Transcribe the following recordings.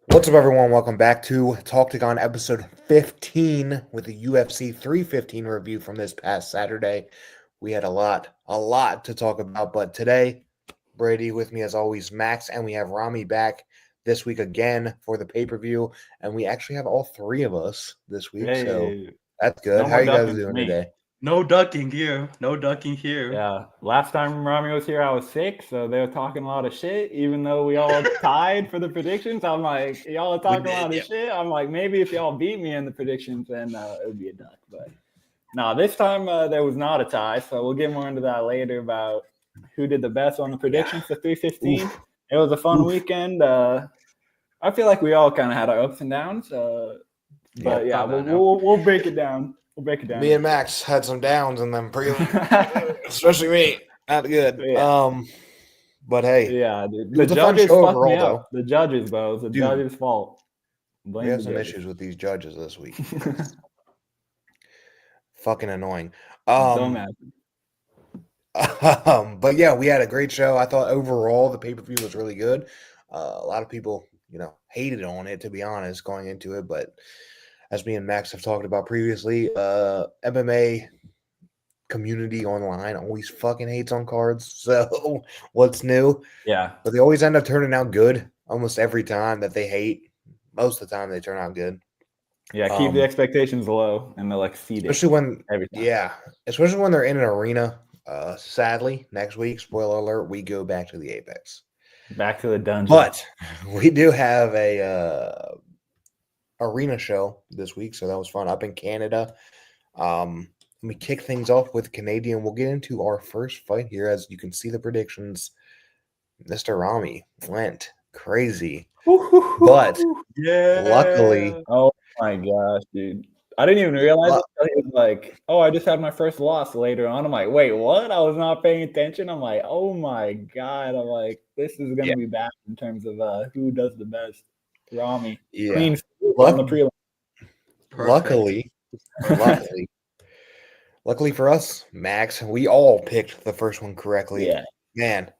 What's up, everyone? Welcome back to Talktagon episode 15 with the UFC 315 review from this past Saturday. We had a lot to talk about, but today, Brady with me as always, Max, and we have Rami back this week again for the pay-per-view, and we actually have all three of us this week, so Hey, that's good. no How more you guys ducking for doing me. today? No ducking here. No ducking here. Yeah, last time Rami was here, I was sick, so they were talking a lot of shit. Even though we all tied for the predictions, I'm like, y'all are talking a lot of shit. I'm like, maybe if y'all beat me in the predictions, then it would be a duck. But no, this time there was not a tie, so we'll get more into that later about who did the best on the predictions for 315. It was a fun weekend. I feel like we all kind of had our ups and downs, but yeah, we'll break it down. We'll break it down. Me and Max had some downs and then especially me. Not good. Yeah. But hey, Yeah, dude. it was a fun show overall, though. The judges, bro. It's the judges' fault. We have some issues with these judges this week. Fucking annoying. But yeah, we had a great show. I thought overall the pay-per-view was really good. A lot of people, hated on it, to be honest, going into it. But as me and Max have talked about previously, MMA community online always fucking hates on cards. So what's new? Yeah. But they always end up turning out good almost every time that they hate. Most of the time they turn out good. Yeah, keep the expectations low and they'll exceed it. Especially when they're in an arena. Sadly, next week, spoiler alert, we go back to the Apex. Back to the dungeon. But we do have a arena show this week, so that was fun up in Canada. Let me kick things off with Canadian. We'll get into our first fight here. As you can see the predictions, Mr. Rami went crazy. But luckily... Oh my gosh, dude. I didn't even realize it. He was like, oh, I just had my first loss later on. I'm like, wait, what? I was not paying attention. I'm like, oh my God. I'm like, this is going to be bad in terms of who does the best. Rami. Yeah. Clean on the prelim. Luckily for us, Max, we all picked the first one correctly. Yeah. Man,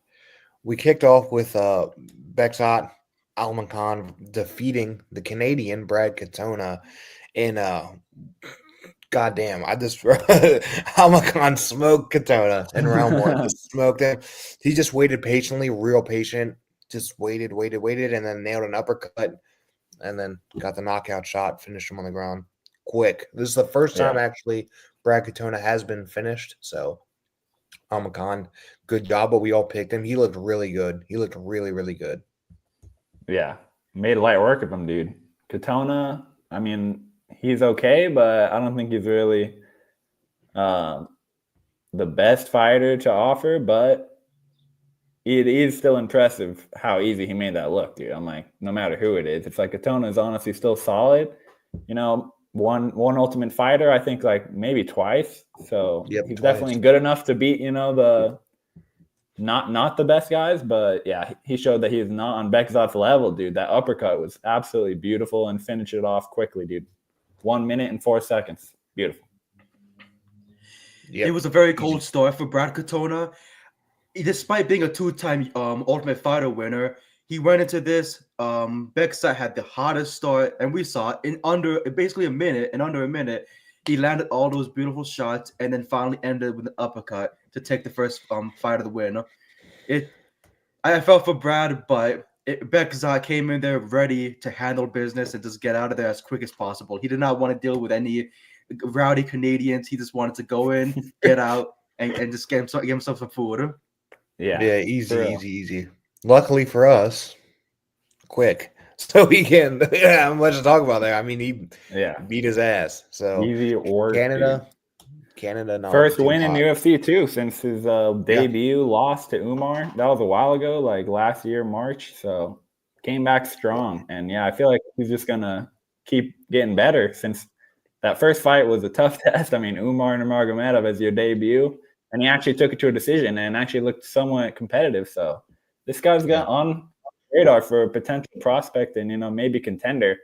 we kicked off with Bexot Almacan defeating the Canadian Brad Katona in goddamn, Almacan smoked Katona in round one. Just smoked him. He just waited patiently, real patient. Just waited, and then nailed an uppercut, and then got the knockout shot, finished him on the ground quick. This is the first time actually Brad Katona has been finished. So Almacan, good job, but we all picked him. He looked really good. He looked really, really good. Yeah. Made light work of him, dude. Katona, I mean, he's okay, but I don't think he's really the best fighter to offer, but it is still impressive how easy he made that look, dude. I'm like, no matter who it is, it's like Katona is honestly still solid. One Ultimate Fighter, I think like maybe twice. So he's definitely good enough to beat, the not the best guys, but yeah, he showed that he's not on Bekzat's level, dude. That uppercut was absolutely beautiful and finished it off quickly, dude. 1 minute and 4 seconds. Beautiful. It was a very cold start for Brad Katona. Despite being a two-time Ultimate Fighter winner, he went into this. Bekzat had the hottest start, and we saw in under a minute, he landed all those beautiful shots, and then finally ended with an uppercut to take the first fight of the win. I felt for Brad, but Bekzat came in there ready to handle business and just get out of there as quick as possible. He did not want to deal with any rowdy Canadians. He just wanted to go in, get out, and just get himself some food. Yeah, easy. Luckily for us, quick. So he can have much to talk about there. I mean, he beat his ass. So easy or Canada, first win in UFC too since his debut loss to Umar. That was a while ago, like last year, March. So came back strong. And yeah, I feel like he's just gonna keep getting better since that first fight was a tough test. I mean, Umar Nurmagomedov as your debut, and he actually took it to a decision and actually looked somewhat competitive. So this guy's got on radar for a potential prospect and maybe contender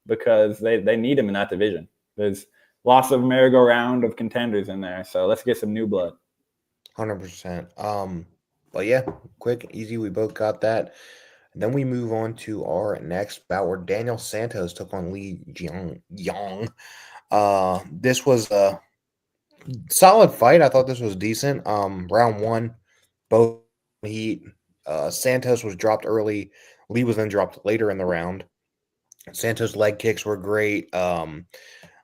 because they need him in that division. There's lots of merry-go-round of contenders in there, so let's get some new blood. 100%. But yeah, quick, easy. We both got that. And then we move on to our next bout where Daniel Santos took on Li Yang. This was a solid fight. I thought this was decent. Round one, both heat. Santos was dropped early. Lee was then dropped later in the round. Santos' leg kicks were great.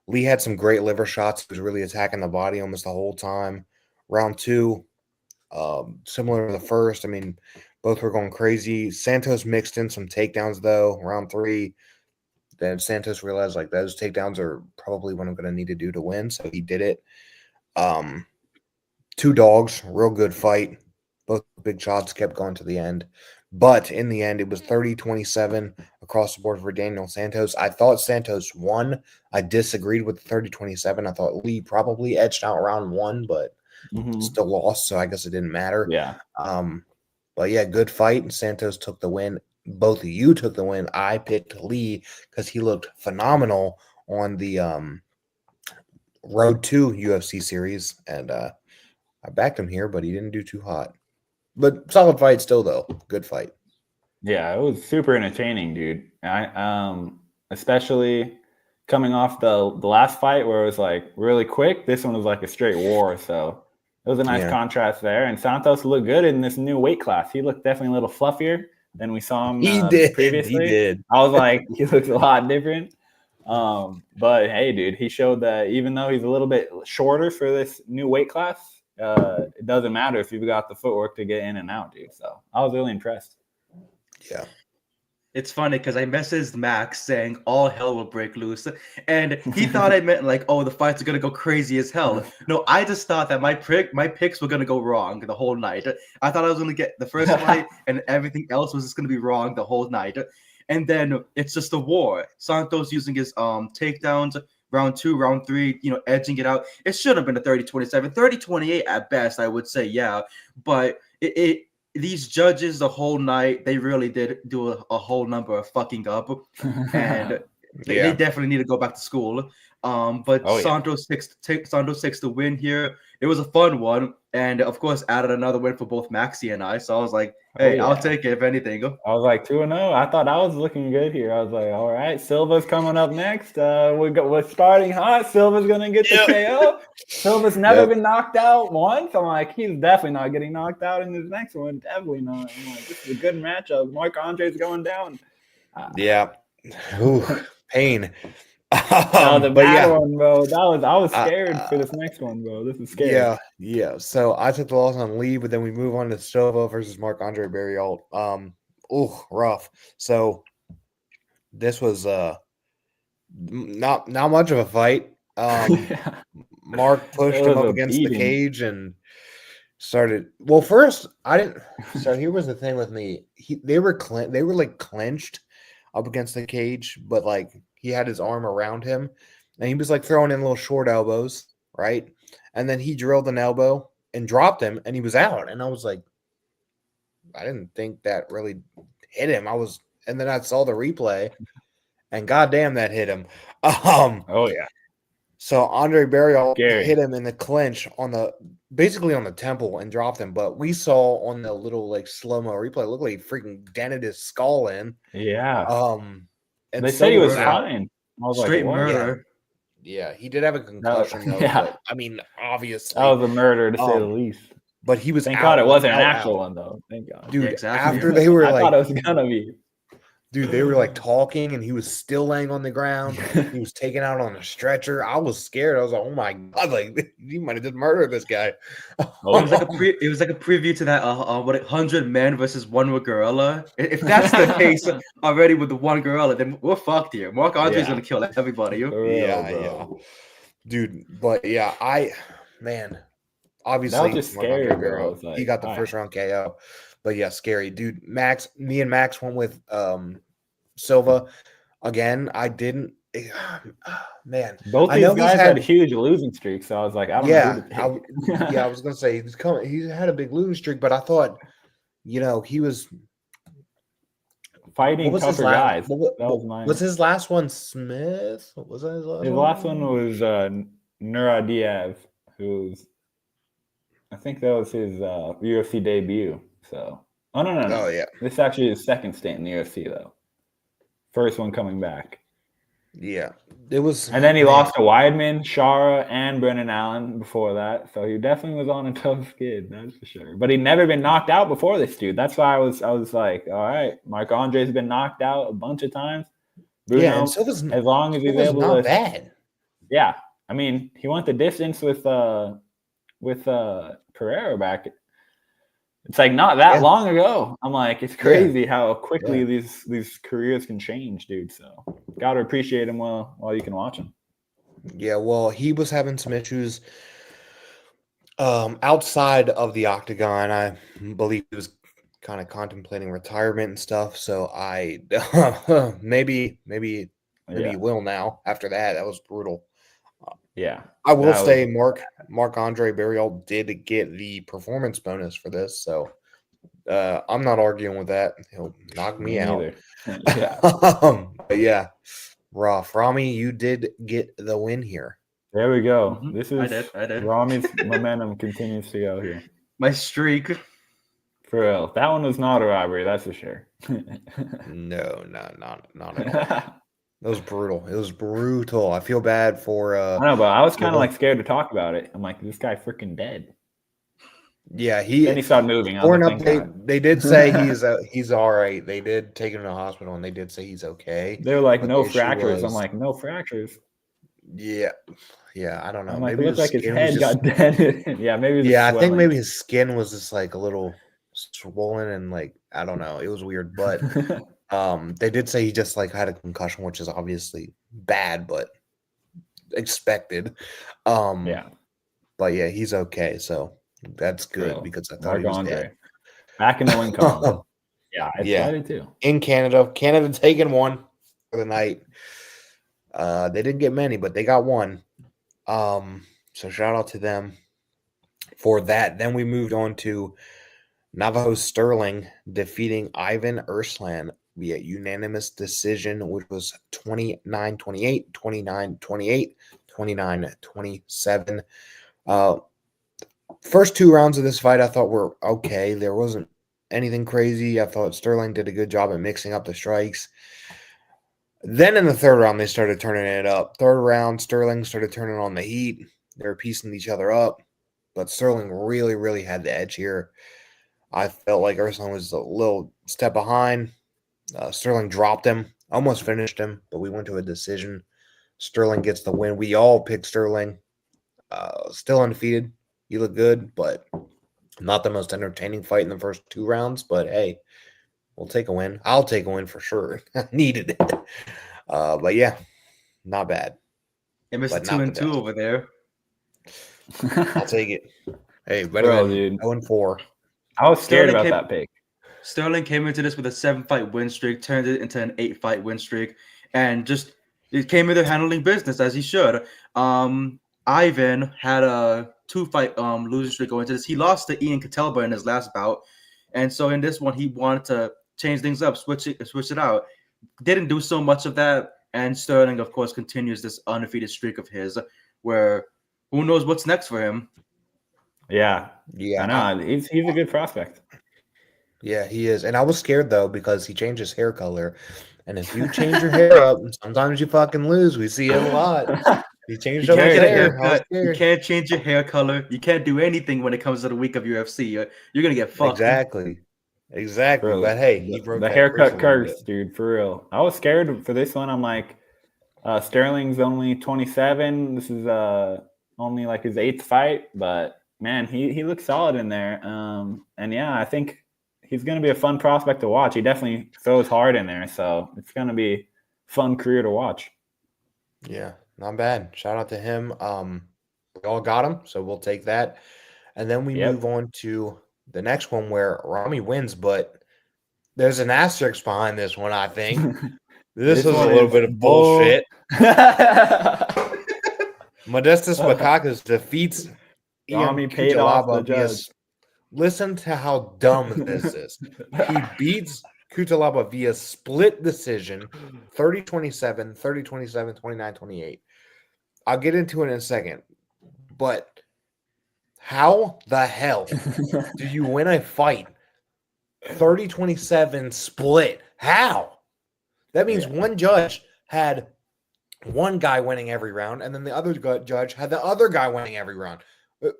Lee had some great liver shots. He was really attacking the body almost the whole time. Round two, similar to the first. I mean, both were going crazy. Santos mixed in some takedowns, though. Round three, then Santos realized, like, those takedowns are probably what I'm going to need to do to win, so he did it. Two dogs, real good fight. Both big shots kept going to the end. But in the end, it was 30-27 across the board for Daniel Santos. I thought Santos won. I disagreed with the 30-27. I thought Lee probably edged out round one, but still lost, so I guess it didn't matter. Yeah. But yeah, good fight. Santos took the win. Both of you took the win. I picked Lee because he looked phenomenal on the Road to UFC series, and I backed him here, but he didn't do too hot. But solid fight still, though. Good fight. Yeah, it was super entertaining, dude. Especially coming off the last fight where it was like really quick. This one was like a straight war, so it was a nice contrast there. And Santos looked good in this new weight class. He looked definitely a little fluffier than we saw him previously. He did. I was like, he looks a lot different. But hey, dude, he showed that even though he's a little bit shorter for this new weight class, it doesn't matter if you've got the footwork to get in and out, dude. So I was really impressed. Yeah. It's funny because I messaged Max saying all hell will break loose, and he thought I meant like, oh, the fights are gonna go crazy as hell. No, I just thought that my picks were gonna go wrong the whole night. I thought I was gonna get the first fight, and everything else was just gonna be wrong the whole night. And then it's just a war. Santos using his takedowns. Round two, round three, edging it out. It should have been a 30-27, 30-28 at best, I would say, yeah. But these judges the whole night, they really did do a whole number of fucking up, and they definitely need to go back to school. But Santos takes the win here. It was a fun one, and of course added another win for both Maxi and I. So I was like, hey, I'll take it if anything. I was like 2-0. I thought I was looking good here. I was like, all right, Silva's coming up next. We're starting hot. Silva's gonna get the KO. Silva's never been knocked out once. I'm like, he's definitely not getting knocked out in this next one. Definitely not. I'm like, this is a good matchup. Marc Andre's going down. Ooh, pain. The bad one, bro. I was scared for this next one, bro. This is scary. Yeah. So I took the loss on Lee, but then we move on to Silva versus Marc-Andre Barriault. Rough. So this was not much of a fight. Mark pushed him up against the cage and started. Well, first I didn't. So here was the thing with me. They were like clenched up against the cage, but like he had his arm around him, and he was like throwing in little short elbows, right? And then he drilled an elbow and dropped him, and he was out. And I was like, I didn't think that really hit him. And then I saw the replay, and goddamn, that hit him. Oh yeah. So Andre Barriault hit him in the clinch basically on the temple and dropped him. But we saw on the little like slow-mo replay, it looked like he freaking dented his skull in. Yeah. And they said he was fine. I was straight like, murder. Yeah, he did have a concussion though. Yeah. But, I mean, obviously. That was a murder to say the least. But he was Thank God it wasn't an actual one though. Thank God. Dude, exactly. After they were I like, thought it was gonna be. Dude, they were like talking, and he was still laying on the ground. He was taken out on a stretcher. I was scared. I was like, "Oh my god! Like, you might have just murdered this guy." It was like a preview to that 100 men versus one gorilla. If that's the case already with the one gorilla, then we're fucked here. Marc Andre's gonna kill everybody. Yeah. Dude, but yeah, obviously that was just scary, bro. Like, he got the first round KO. But yeah, scary, dude. Me and Max went with Silva again. I didn't, man. Both these guys had huge losing streaks, so I was like, I don't know. I was gonna say he had a big losing streak, but I thought, he was fighting tougher guys. That was mine. Was his last one Smith? Was that his last one? His last one was Nura Diaz, I think that was his UFC debut. So Oh, no. Oh, yeah. This is actually his second stint in the UFC, though. First one coming back. Yeah. It was. And then he lost to Weidman, Shara, and Brennan Allen before that. So he definitely was on a tough skid, that's for sure. But he'd never been knocked out before this dude. That's why I was like, all right, Marc Andre's been knocked out a bunch of times. Bruno, yeah, and Silva's, as long as he's able not to, bad. Yeah, I mean, he went the distance with Pereira back. It's like not that long ago. I'm like, it's crazy how quickly these careers can change, dude. So gotta appreciate him while you can watch him. Yeah, well, he was having some issues outside of the octagon. I believe he was kind of contemplating retirement and stuff. So I maybe he will now. After that, that was brutal. Yeah, I will say Marc Andre Barrial did get the performance bonus for this, so I'm not arguing with that. He'll knock me out. Yeah, but yeah, rough. Rami, you did get the win here. There we go. Mm-hmm. This is I did. Rami's momentum continues to go here. My streak. For real, that one was not a robbery, that's for sure. No, not at all. It was brutal. It was brutal. I feel bad for. I know, but I was kind of like scared to talk about it. I'm like, this guy freaking dead. Yeah, Then he started moving. They did say he's all right. They did take him to the hospital, and they did say he's okay. They were like, no fractures. I'm like, no fractures. Yeah, I don't know. I'm like, maybe it looked like his head got dented. Yeah, maybe. Yeah, I think maybe his skin was just like a little swollen and like I don't know. It was weird, but they did say he just like had a concussion, which is obviously bad, but expected. Yeah, but yeah, he's okay, so that's good because I thought he was dead. Back in the win column. Yeah, I excited too. In Canada taking one for the night. They didn't get many, but they got one. So shout out to them for that. Then we moved on to Navajo Sterling defeating Ivan Erslan via unanimous decision, which was 29-28, 29-28, 29-27. First two rounds of this fight I thought were okay. There wasn't anything crazy. I thought Sterling did a good job at mixing up the strikes. Then in the third round, they started turning it up. Third round, Sterling started turning on the heat. They were piecing each other up. But Sterling really, really had the edge here. I felt like Erslan was a little step behind. Sterling dropped him, almost finished him, but we went to a decision. Sterling gets the win. We all picked Sterling. Still undefeated. He looked good, but not the most entertaining fight in the first two rounds. But hey, we'll take a win. I'll take a win for sure. I needed it. But yeah, not bad. It missed 2-2 over there. I'll take it. Hey, better than 0-4. I was scared about that pick. Sterling came into this with a 7-fight win streak, turned it into an 8-fight win streak, and just it came in there handling business as he should. Ivan had a 2-fight losing streak going into this. He lost to Ian Catelba in his last bout, and so in this one he wanted to change things up, switch it out. Didn't do so much of that, and Sterling, of course, continues this undefeated streak of his, where who knows what's next for him. Yeah, I know. He's a good prospect. Yeah, he is. And I was scared, though, because he changed his hair color. And if you change your hair up, sometimes you fucking lose. We see it a lot. He changed up his hair. You can't change your hair color. You can't do anything when it comes to the week of UFC. You're going to get fucked. Exactly. Bro, but hey, he broke the haircut curse, dude, for real. I was scared for this one. I'm like, Sterling's only 27. This is only like his 8th fight, but man, he looks solid in there. And yeah, I think he's going to be a fun prospect to watch. He definitely throws hard in there, so it's going to be a fun career to watch. Yeah, not bad. Shout out to him. We all got him, so we'll take that. And then we move on to the next one where Rami wins, but there's an asterisk behind this one, I think. This was a little bit of bullshit. Modestas Makakis defeats Rami paid off the judge. Listen to how dumb this is. He beats Cutelaba via split decision, 30-27, 30-27, 29-28. I'll get into it in a second. But how the hell do you win a fight 30-27 split. How? That means one judge had one guy winning every round, and then the other judge had the other guy winning every round.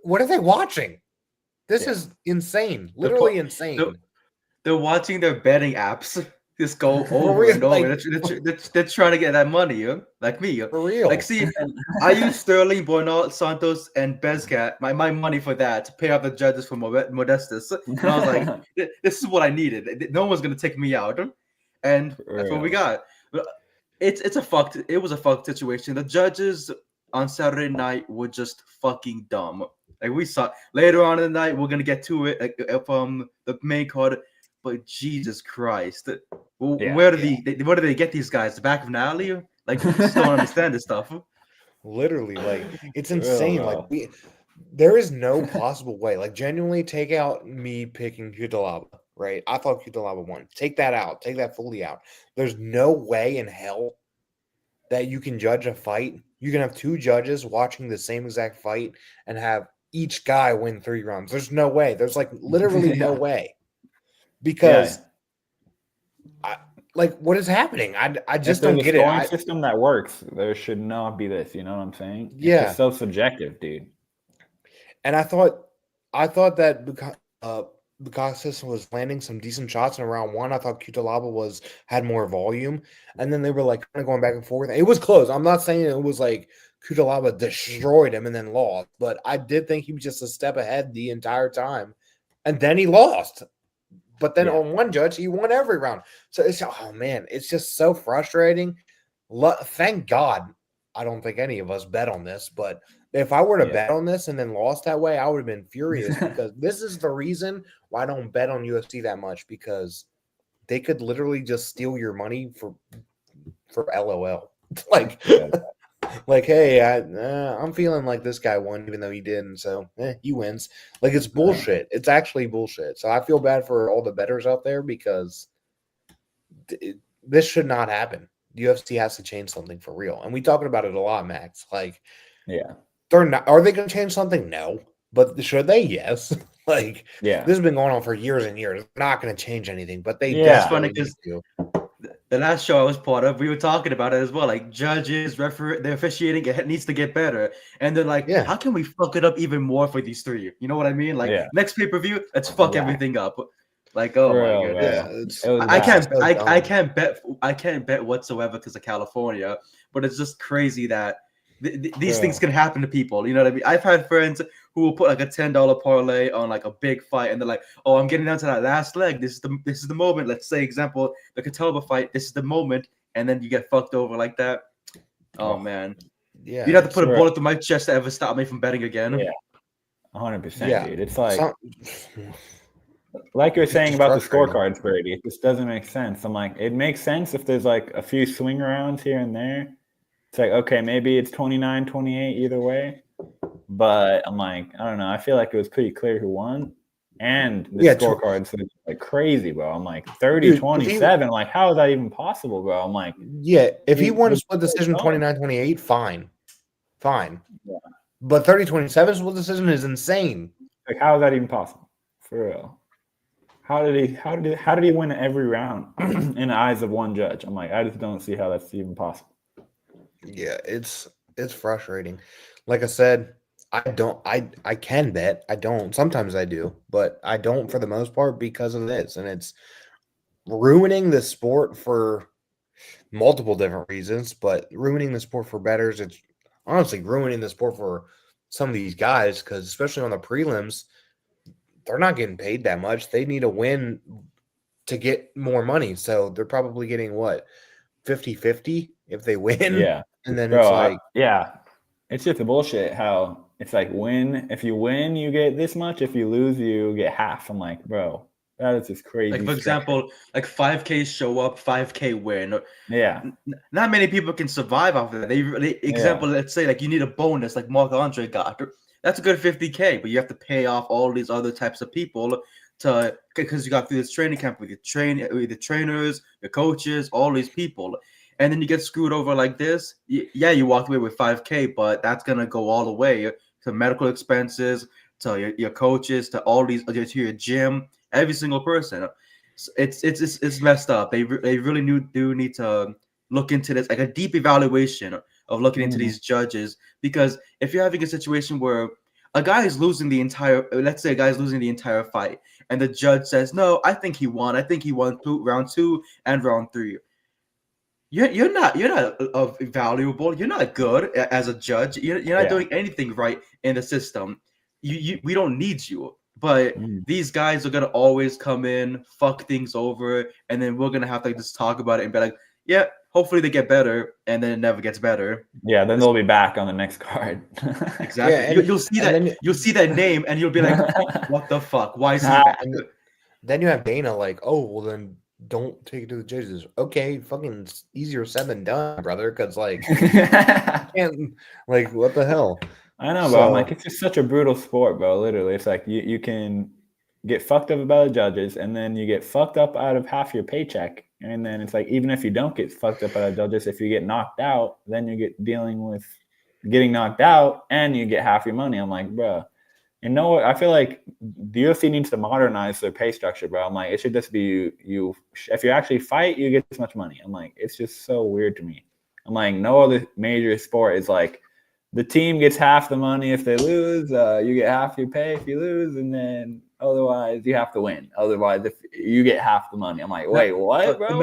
What are they watching? This is insane. Literally insane. They're watching their betting apps just go over real, and over. like- They're trying to get that money, like me. For real. Like, see, I use Sterling, Bournal, Santos, and Bezcat, my money for that, to pay off the judges for Modestus. And I was like, this is what I needed. No one's going to take me out. And that's what we got. It was a fucked situation. The judges on Saturday night were just fucking dumb. Like, we saw later on in the night, we're going to get to it from the main card. But Jesus Christ, where do they get these guys? The back of an alley? Like, we just don't understand this stuff. Literally, like, it's insane. Like, there is no possible way. Like, genuinely, take out me picking Cutelaba, right? I thought Cutelaba won. Take that out. Take that fully out. There's no way in hell that you can judge a fight. You can have two judges watching the same exact fight and have each guy win 3 rounds. There's no way. There's like literally no way. Because what is happening? I just don't get it. Scoring system that works. There should not be this. You know what I'm saying? Yeah, it's just so subjective, dude. And I thought that Bukakis was landing some decent shots in round 1. I thought Cutelaba had more volume, and then they were like kind of going back and forth. It was close. I'm not saying it was like Cutelaba destroyed him and then lost, but I did think he was just a step ahead the entire time, and then he lost. But then on one judge, he won every round. So it's just so frustrating. Thank God I don't think any of us bet on this. But if I were to bet on this and then lost that way, I would have been furious because this is the reason why I don't bet on UFC that much, because they could literally just steal your money for LOL. Like, hey, I'm feeling like this guy won, even though he didn't. So he wins. Like, it's bullshit. It's actually bullshit. So I feel bad for all the bettors out there because this should not happen. The UFC has to change something for real. And we talking about it a lot, Max. Like, they're not. Are they going to change something? No. But should they? Yes. Like, this has been going on for years and years. They're not going to change anything. But they That's funny because the last show I was part of, we were talking about it as well. Like, judges, referee, the officiating, it needs to get better. And they're like, how can we fuck it up even more for these 3? You know what I mean? Like, next pay-per-view, let's fuck everything up. Like, oh my god, I can't bet whatsoever because of California. But it's just crazy that these things can happen to people. You know what I mean? I've had friends who will put like a $10 parlay on like a big fight, and they're like, "Oh, I'm getting down to that last leg. This is the moment." Let's say, example, the Catalba fight. This is the moment, and then you get fucked over like that. Oh man, you'd have to put a bullet through my chest to ever stop me from betting again. 100%, dude. It's like you're saying about the scorecards, Brady. It just doesn't make sense. I'm like, it makes sense if there's like a few swing rounds here and there. It's like, okay, maybe it's 29-28 either way. But I'm like, I don't know. I feel like it was pretty clear who won. And the scorecards are like crazy, bro. I'm like 30-27. Like, how is that even possible, bro? I'm like, if he won a split decision 29-28, fine. Yeah. But 30-27 split decision is insane. Like, how is that even possible? For real. How did he win every round in the eyes of one judge? I'm like, I just don't see how that's even possible. Yeah, it's frustrating. Like I said, I can bet. I don't. Sometimes I do, but I don't for the most part because of this. And it's ruining the sport for multiple different reasons, but ruining the sport for bettors. It's honestly ruining the sport for some of these guys because especially on the prelims, they're not getting paid that much. They need a win to get more money. So they're probably getting what, 50-50 if they win. Yeah. And then it's like, it's just a bullshit how it's like if you win, you get this much. If you lose, you get half. I'm like, bro, that is just crazy. Like, for example, like 5K show up, 5K win. Yeah. Not many people can survive off of that. Example, let's say like you need a bonus like Marc Andre got. That's a good 50K, but you have to pay off all these other types of people because you got through this training camp with the trainers, the coaches, all these people. And then you get screwed over like this. You walk away with 5K, but that's going to go all the way to medical expenses, to your coaches, to all these, to your gym, every single person. It's messed up. They really do need to look into this, like a deep evaluation of looking into these judges, because if you're having a situation where a guy is losing the entire, let's say a guy is losing the entire fight, and the judge says, "No, I think he won. I think he won round 2 and round 3." You're not valuable. You're not good as a judge. You're not doing anything right in the system. We don't need you. But these guys are gonna always come in, fuck things over, and then we're gonna have to just talk about it and be like, yeah, hopefully they get better, and then it never gets better. Yeah, then they'll be back on the next card. Exactly. Yeah, you'll see that. You'll see that name, and you'll be like, "What the fuck? Why is he back?" Then you have Dana like, "Oh, well then don't take it to the judges." Okay, fucking easier said than done, brother. Because like, can't, like, what the hell? I know, bro. I'm like, it's just such a brutal sport, bro. Literally, it's like you can get fucked up by the judges, and then you get fucked up out of half your paycheck. And then it's like, even if you don't get fucked up by the judges, if you get knocked out, then you get dealing with getting knocked out, and you get half your money. I'm like, bro. You know what? I feel like the UFC needs to modernize their pay structure, bro. I'm like, it should just be you. If you actually fight, you get this much money. I'm like, it's just so weird to me. I'm like, no other major sport is like the team gets half the money if they lose. You get half your pay if you lose, and then otherwise you have to win. Otherwise, if you get half the money, I'm like, wait, what, bro?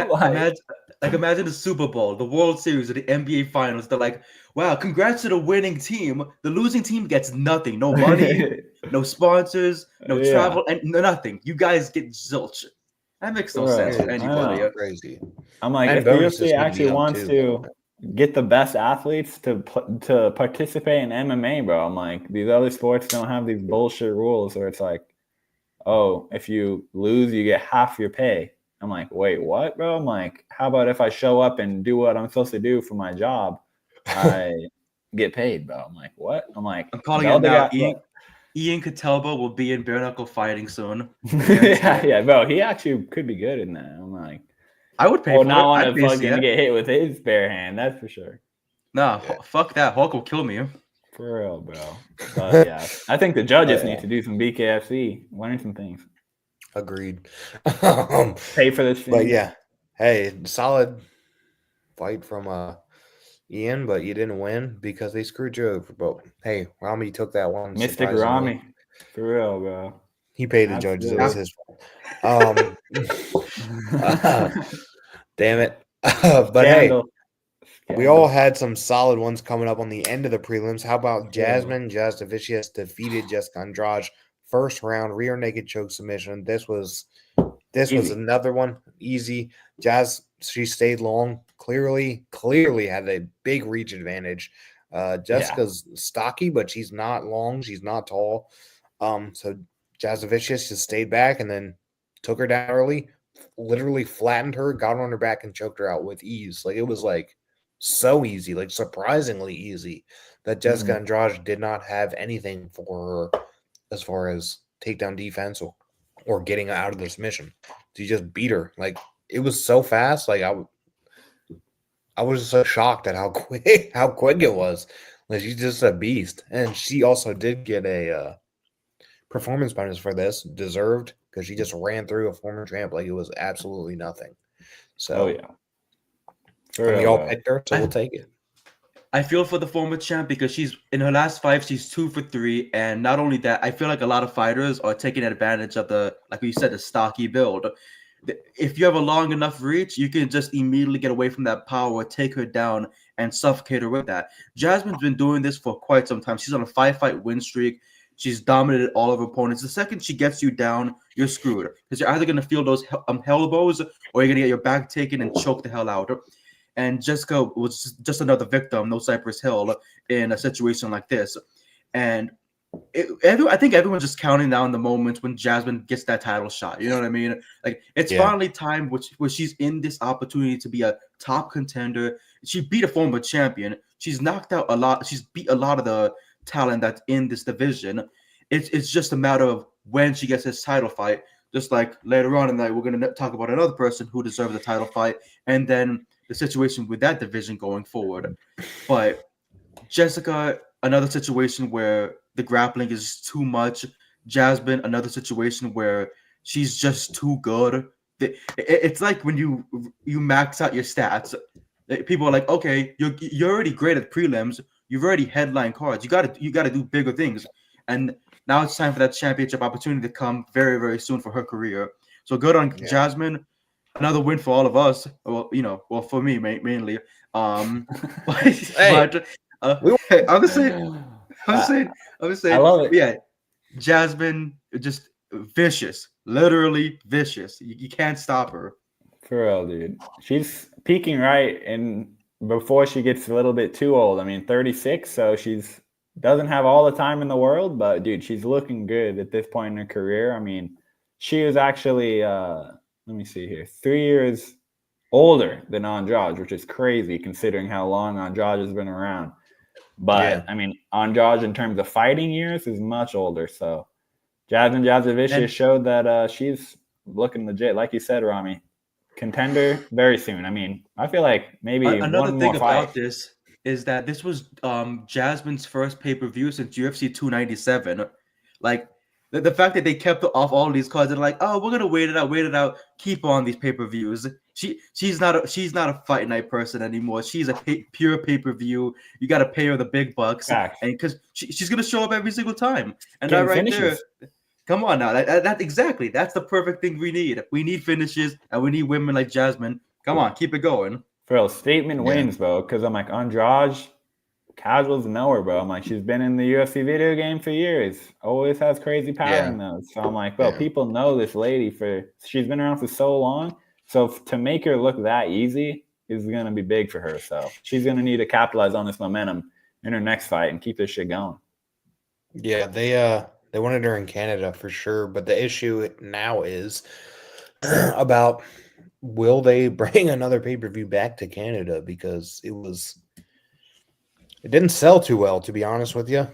Imagine the Super Bowl, the World Series, or the NBA Finals. They're like, wow, congrats to the winning team. The losing team gets nothing. No money, no sponsors, no travel, and nothing. You guys get zilch. That makes no sense for anybody. Crazy. I'm like, if the UFC actually wants to get the best athletes to participate in MMA, bro, I'm like, these other sports don't have these bullshit rules where it's like, oh, if you lose, you get half your pay. I'm like, wait, what, bro? I'm like, how about if I show up and do what I'm supposed to do for my job, I get paid, bro? I'm like, what? I'm like, I'm calling it now. Ian Catalbo will be in bare knuckle fighting soon. yeah, bro. He actually could be good in that. I'm like, I would pay for it. Not want to fucking get hit with his bare hand. That's for sure. Nah, fuck that. Hulk will kill me. For real, bro. But yeah, I think the judges need to do some BKFC, learn some things. Agreed. Pay for this thing. But yeah, hey, solid fight from Ian, but you didn't win because they screwed you over. But hey, Rami took that one. Mystic Rami. For real, bro. He paid the judges. It was his fault. Damn it. But hey, we all had some solid ones coming up on the end of the prelims. How about Jasmine Jasudavicius defeated Jessica Andrade first round rear naked choke submission? This was another one easy. She stayed long. Clearly had a big reach advantage. Jessica's stocky, but she's not long. She's not tall. So Jasudavicius just stayed back and then took her down early. Literally flattened her, got her on her back, and choked her out with ease. Like, it was like so easy, like surprisingly easy, that Jessica Andrade did not have anything for her as far as takedown defense or getting out of the submission. She just beat her. Like, it was so fast. Like, I was so shocked at how quick it was. Like, she's just a beast. And she also did get a performance bonus for this, deserved, because she just ran through a former champ like it was absolutely nothing. So, we all picked her, so we'll take it. I feel for the former champ because she's in her last 5, she's 2 for 3, and not only that, I feel like a lot of fighters are taking advantage of the, like you said, the stocky build. If you have a long enough reach, you can just immediately get away from that power, take her down, and suffocate her with that. Jasmine's been doing this for quite some time. She's on a 5-fight win streak. She's dominated all of her opponents. The second she gets you down, you're screwed, because you're either going to feel those elbows or you're going to get your back taken and choke the hell out. And Jessica was just another victim, no Cypress Hill, in a situation like this. And I think everyone's just counting down the moments when Jasmine gets that title shot. You know what I mean? Like, it's finally time where she's in this opportunity to be a top contender. She beat a former champion. She's knocked out a lot. She's beat a lot of the talent that's in this division. It's just a matter of when she gets this title fight. Just like later on in the night, we're going to talk about another person who deserves the title fight, and then the situation with that division going forward. But Jessica, another situation where the grappling is too much. Jasmine, another situation where she's just too good. It's like when you max out your stats. People are like, okay, you're already great at prelims. You've already headline cards. You gotta do bigger things. And now it's time for that championship opportunity to come very, very soon for her career. So good on Jasmine. Another win for all of us. Well, for me mainly. But I was saying, I love it. yeah, Jasmine just vicious, literally vicious. You can't stop her. For real, dude. She's peaking right, and before she gets a little bit too old. I mean, 36, so she's doesn't have all the time in the world, but dude, she's looking good at this point in her career. I mean, she was actually let me see here, 3 years older than Andrade, which is crazy considering how long Andrade has been around. But I mean, Andrade in terms of fighting years is much older. So Jasmine Jasavicius showed that she's looking legit, like you said, Rami. Contender very soon. I mean, I feel like maybe another one thing more about fight. this is that this was Jasmine's first pay-per-view since UFC 297. Like the fact that they kept off all these cards and like, oh, we're gonna wait it out, keep on these pay-per-views. She's not a fight night person anymore. She's a pure pay-per-view. You got to pay her the big bucks, Facts. and because she's gonna show up every single time. And Getting that right finishes. there. Come on now, that exactly. That's the perfect thing we need. We need finishes, and we need women like Jasmine. Come on, keep it going. For real, statement wins, bro. Because I'm like, Andrade, casuals know her, bro. I'm like, she's been in the UFC video game for years. Always has crazy power in those. So I'm like, bro, people know this lady she's been around for so long. So to make her look that easy is going to be big for her. So she's going to need to capitalize on this momentum in her next fight and keep this shit going. Yeah, they wanted her in Canada for sure, but the issue now is about will they bring another pay-per-view back to Canada, because it didn't sell too well, to be honest with you.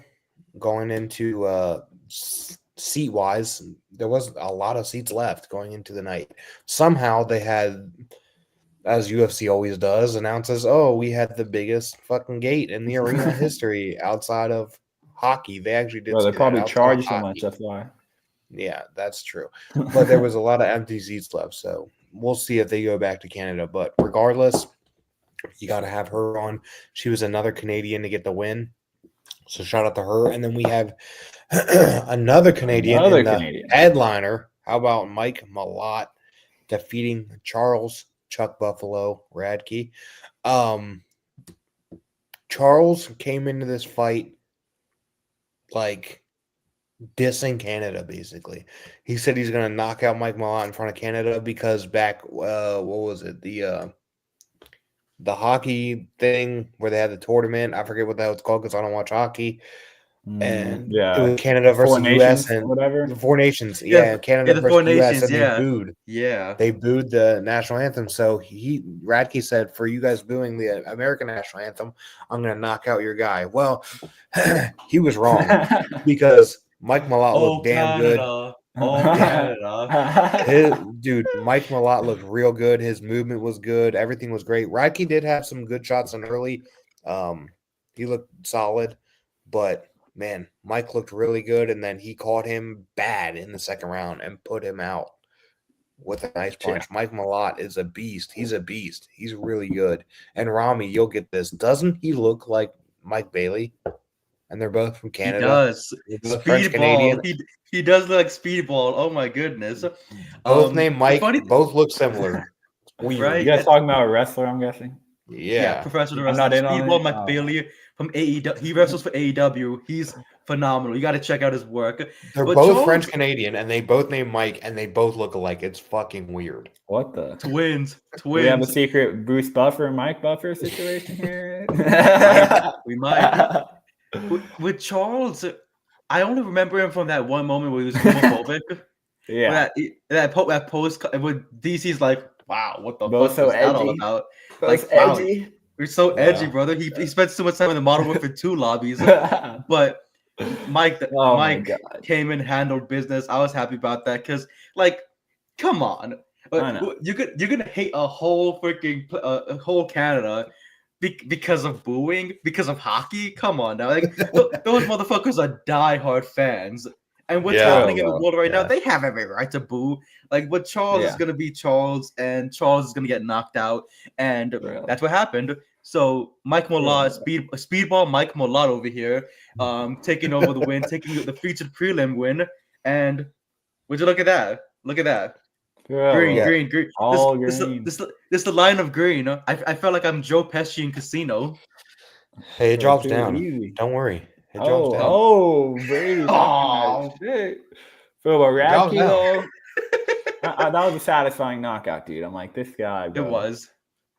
Going into seat wise, there wasn't a lot of seats left going into the night. Somehow they had, as UFC always does, announces, oh, we had the biggest fucking gate in the arena history outside of hockey. They actually did. Well, they probably charge so much. That's why. Yeah, that's true. But there was a lot of empty seats left, so we'll see if they go back to Canada. But regardless, you got to have her on. She was another Canadian to get the win, so shout out to her. And then we have another Canadian headliner. How about Mike Malott defeating Charles Chuck Buffalo Radke? Charles came into this fight like dissing Canada, basically. He said he's going to knock out Mike Malott in front of Canada because back, what was it? The hockey thing where they had the tournament. I forget what that was called because I don't watch hockey. And it was Canada versus US and whatever. The Four Nations. Yeah, Canada versus US, and they booed. Yeah. They booed the national anthem. So Radke said, for you guys booing the American national anthem, I'm going to knock out your guy. Well, he was wrong because Mike Malott looked damn good. Dude, Mike Malott looked real good. His movement was good. Everything was great. Radke did have some good shots in early. He looked solid, but man, Mike looked really good, and then he caught him bad in the second round and put him out with a nice punch. Mike Malott is a beast. He's a beast. He's really good. And Rami, you'll get this. Doesn't he look like Mike Bailey? And they're both from Canada. He does. Speedball. He does look like Speedball. Oh my goodness. Both named Mike. Both look similar. Right? You guys talking about a wrestler, I'm guessing? Yeah. Professional wrestler. Speedball Mike Bailey from AEW. He wrestles for AEW. He's phenomenal. You got to check out his work. They're both French Canadian, and they both named Mike, and they both look alike. It's fucking weird. What the? Twins. We have a secret Bruce Buffer and Mike Buffer situation here. We might. With Charles, I only remember him from that one moment where he was homophobic. Yeah. That post when DC's like, wow, what the fuck is that all about? Like, edgy. Wow, we're so edgy, brother. He spent so much time in the Modern Warfare 2 lobbies. But Mike came and handled business. I was happy about that because, like, come on. You're gonna hate a whole freaking whole Canada because of booing, because of hockey. Come on now, like those motherfuckers are diehard fans, And what's Yeah. happening in the world right now, Yeah. they have every right to boo. Like, but Charles is gonna be Charles, and Charles is gonna get knocked out, and that's what happened. So Mike Malott, speedball Mike Malott over here, taking over the win, taking the featured prelim win, and would you look at that? Look at that. Green. All green. This the line of green. I felt like I'm Joe Pesci in Casino. Hey, it drops down. Easy. Don't worry. It drops down. Oh, Brady. Oh, shit. Phil, but Radke, though, that was a satisfying knockout, dude. I'm like, this guy, bro. It was.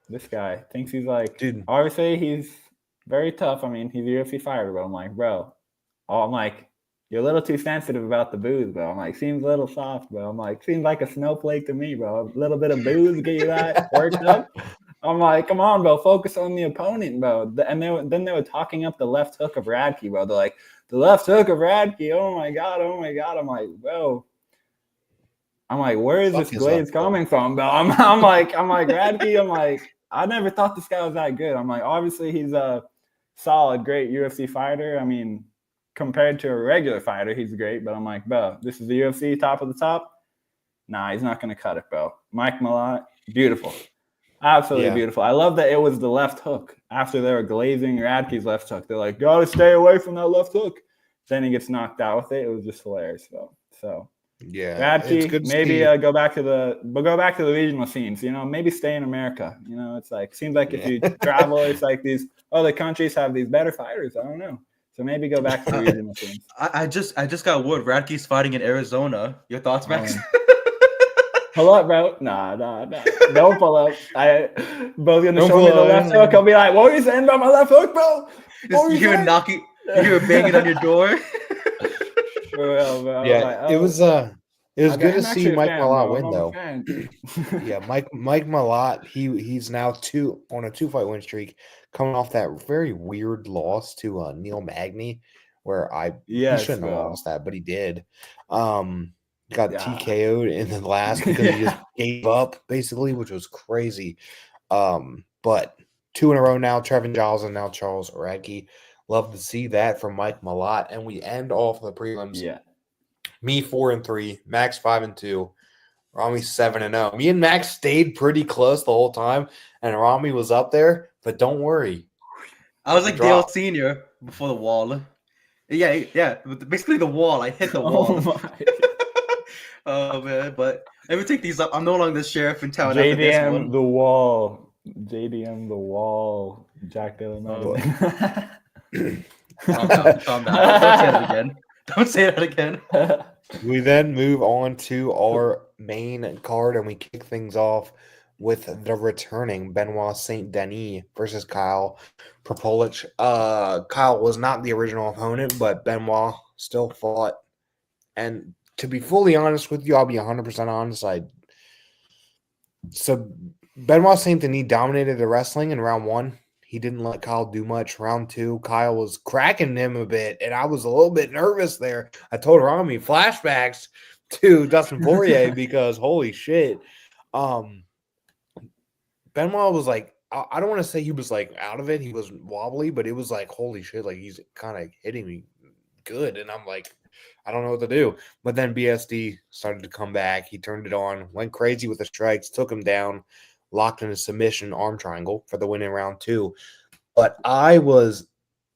This guy thinks he's like, dude. Obviously, he's very tough. I mean, he's a UFC fighter, but I'm like, bro. I'm like, you're a little too sensitive about the booze, bro. I'm like, seems a little soft, bro. I'm like, seems like a snowflake to me, bro. A little bit of booze get you that worked up. I'm like, come on, bro. Focus on the opponent, bro. And then they were talking up the left hook of Radke, bro. They're like, the left hook of Radke. Oh my god. I'm like, bro. I'm like, where is this glaze coming from, bro? I'm like, Radke. I'm like, I never thought this guy was that good. I'm like, obviously he's a solid, great UFC fighter. I mean, compared to a regular fighter, he's great. But I'm like, bro, this is the UFC top of the top. Nah, he's not gonna cut it, bro. Mike Malott, beautiful. Absolutely beautiful. I love that it was the left hook. After they were glazing Radke's left hook, they're like, gotta stay away from that left hook. Then he gets knocked out with it. It was just hilarious, though. So yeah, Radke, maybe go back to the regional scenes. You know, maybe stay in America. You know, it's like seems like if you travel, it's like these other countries have these better fighters. I don't know. So maybe go back to the regional scenes. I just got word Radke's fighting in Arizona. Your thoughts, Max? Pull up, bro. Nah. Don't pull up. Both gonna show me the left hook. I'll be like, what are you saying about my left hook, bro? You hear knocking, you hear banging on your door. Bro, yeah, like, it was good to see Mike Malott win, though. Yeah, Mike Malott, he's now on a 2-fight win streak, coming off that very weird loss to Neil Magny, where he shouldn't have lost that, but he did. Got TKO'd in the last because he just gave up, basically, which was crazy. But 2 in a row now, Trevin Giles and now Charles Radke. Love to see that from Mike Malott. And we end off the prelims. Yeah. Me 4-3, Max 5-2, Rami 7-0. Me and Max stayed pretty close the whole time, and Rami was up there. But don't worry, I was like Dale Senior before the wall. Yeah. Basically the wall. I hit the wall. Oh man! But let me take these up. I'm no longer the sheriff in town. JDM the wall. JDM the wall. Jack Dillon. Calm down. Don't say that again. We then move on to our main card, and we kick things off with the returning Benoit Saint Denis versus Kyle Propolich. Kyle was not the original opponent, but Benoit still fought. And to be fully honest with you, I'll be 100% honest. So Benoit Saint Denis dominated the wrestling in round 1. He didn't let Kyle do much. Round 2, Kyle was cracking him a bit, and I was a little bit nervous there. I told Rami flashbacks to Dustin Poirier because holy shit. Benoit was like, I don't want to say he was like out of it. He was wobbly, but it was like, holy shit, like he's kind of hitting me good. And I'm like, I don't know what to do. But then BSD started to come back. He turned it on, went crazy with the strikes, took him down, locked in a submission arm triangle for the win in round 2. But I was,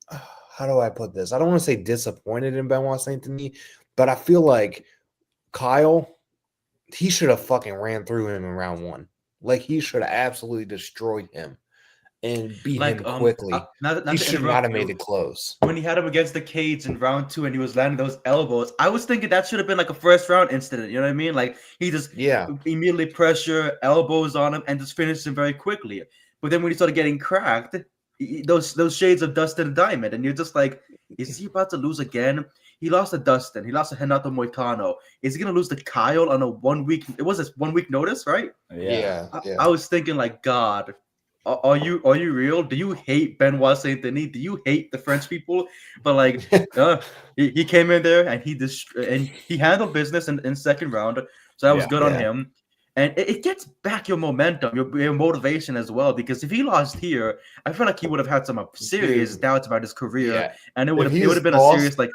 how do I put this? I don't want to say disappointed in Benoit Saint Denis, but I feel like Kyle, he should have fucking ran through him in round 1. Like, he should have absolutely destroyed him and beat him quickly. He should not have made it close. When he had him against the cage in round 2 and he was landing those elbows, I was thinking that should have been like a first round incident. You know what I mean? Like, he just immediately pressure elbows on him and just finished him very quickly. But then when he started getting cracked, those shades of Dustin and Diamond, and you're just like, is he about to lose again? He lost to Dustin. He lost to Renato Moicano. Is he gonna lose to Kyle on a 1 week? It was a 1 week notice, right? Yeah. I was thinking, like, God, are you real? Do you hate Benoit Saint Denis? Do you hate the French people? But like, he came in there and he handled business in second round, so that was good on him. And it gets back your momentum, your motivation as well. Because if he lost here, I feel like he would have had some serious doubts about his career, and it would have been a serious, like,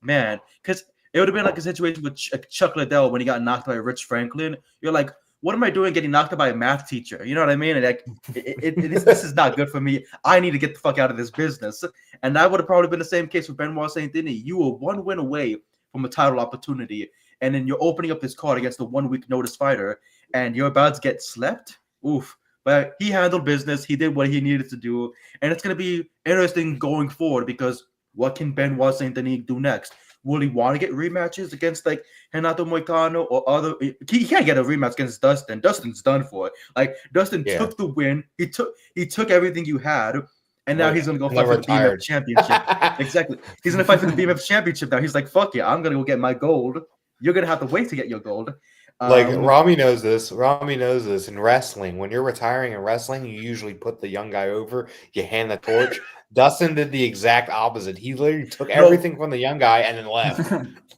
man. Because It would have been like a situation with Chuck Liddell when he got knocked by Rich Franklin. You're like, what am I doing getting knocked out by a math teacher? You know what I mean? And like, this is not good for me. I need to get the fuck out of this business. And that would have probably been the same case with Benoit Saint Denis. You were one win away from a title opportunity, and then you're opening up this card against the 1 week notice fighter, and you're about to get slept. Oof. But he handled business. He did what he needed to do, and it's going to be interesting going forward because what can Benoit Saint Denis do next? Will he want to get rematches against like Renato Moicano or other? He can't get a rematch against Dustin. Dustin's done for it. Like Dustin took the win. He took everything you had, and now he's gonna go fight for the BMF championship. Exactly. He's gonna fight for the BMF championship now. He's like, fuck yeah, I'm gonna go get my gold. You're gonna have to wait to get your gold. Like Rami knows this. Rami knows this in wrestling. When you're retiring in wrestling, you usually put the young guy over. You hand the torch. Dustin did the exact opposite. He literally took everything from the young guy and then left.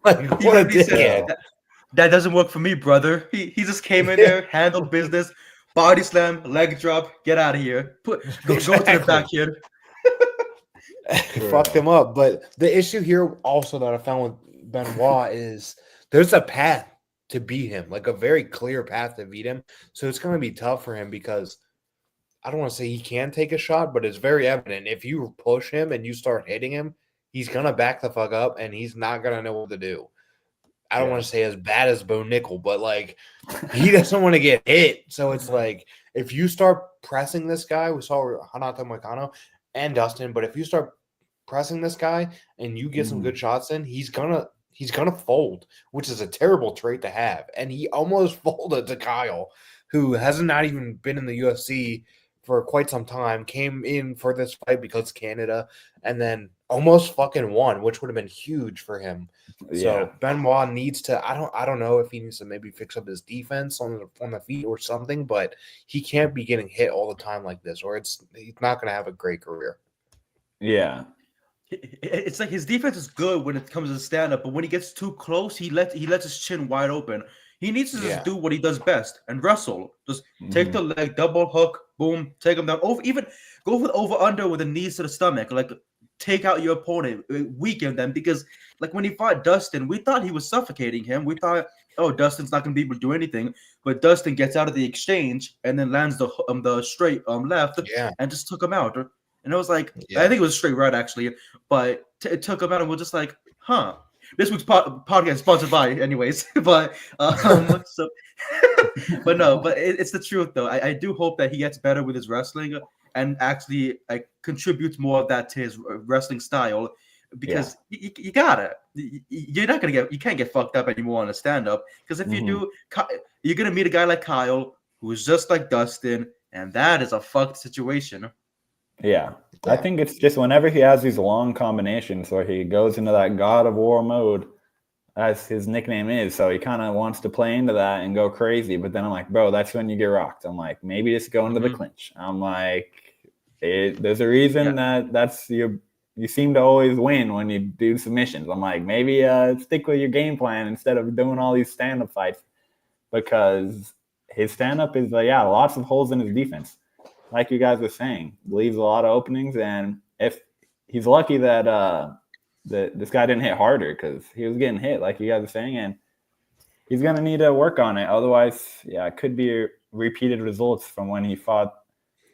Like, what a dickhead. That doesn't work for me, brother. He just came in there, handled business, body slam, leg drop, get out of here. Go to the back here. Fucked him up. But the issue here also that I found with Benoit is there's a path to beat him, like a very clear path to beat him. So it's going to be tough for him because I don't want to say he can take a shot, but it's very evident. If you push him and you start hitting him, he's going to back the fuck up and he's not going to know what to do. I don't want to say as bad as Bo Nickel, but like he doesn't want to get hit. So it's like if you start pressing this guy, we saw Renato Moicano and Dustin, but if you start pressing this guy and you get some good shots in, he's gonna fold, which is a terrible trait to have. And he almost folded to Kyle, who hasn't not even been in the UFC for quite some time, came in for this fight because Canada, and then almost fucking won, which would have been huge for him. Yeah. So Benoit needs to, I don't know if he needs to maybe fix up his defense on the feet or something, but he can't be getting hit all the time like this, or he's not going to have a great career. Yeah. It's like his defense is good when it comes to stand up, but when he gets too close, he lets his chin wide open. He needs to just do what he does best and wrestle. Just take the leg, double hook, boom, take him down. Even go for the over under with the knees to the stomach. Like take out your opponent, weaken them. Because like when he fought Dustin, we thought he was suffocating him. We thought, oh, Dustin's not gonna be able to do anything. But Dustin gets out of the exchange and then lands the straight left and just took him out. And it was like, I think it was straight right actually, but it took him out and we're just like, huh. This week's podcast sponsored by, anyways. But so, but no, but it's the truth though. I do hope that he gets better with his wrestling and actually like contributes more of that to his wrestling style, because you gotta. You're not gonna you can't get fucked up anymore on a stand up, because if you do, you're gonna meet a guy like Kyle who is just like Dustin, and that is a fucked situation. Yeah. I think it's just whenever he has these long combinations where he goes into that God of War mode, as his nickname is. So he kind of wants to play into that and go crazy. But then I'm like, bro, that's when you get rocked. I'm like, maybe just go into the clinch. I'm like, there's a reason that's you seem to always win when you do submissions. I'm like, maybe stick with your game plan instead of doing all these stand-up fights, because his stand-up is lots of holes in his defense. Like you guys were saying, leaves a lot of openings, and if he's lucky that this guy didn't hit harder, because he was getting hit, like you guys were saying, and he's gonna need to work on it. Otherwise, it could be repeated results from when he fought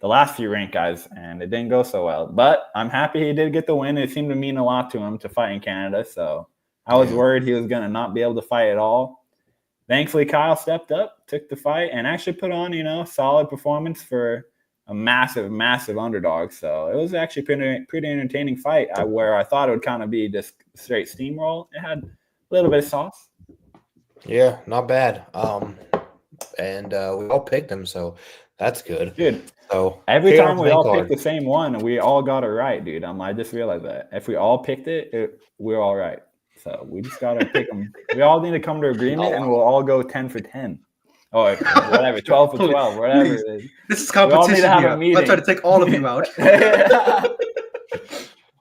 the last few ranked guys, and it didn't go so well. But I'm happy he did get the win. It seemed to mean a lot to him to fight in Canada. So I was worried he was gonna not be able to fight at all. Thankfully, Kyle stepped up, took the fight, and actually put on solid performance for a massive underdog. So it was actually pretty entertaining fight, where I thought it would kind of be just straight steamroll. It had a little bit of sauce. Yeah, not bad. And we all picked him, so that's good. Dude, so every time we all picked the same one, we all got it right, dude. I just realized that. If we all picked it, we're all right. So we just got to pick them. We all need to come to agreement, and we'll all go 10 for 10. Oh, whatever, 12 for 12, whatever it is. This is competition here. I'm trying to take all of you out.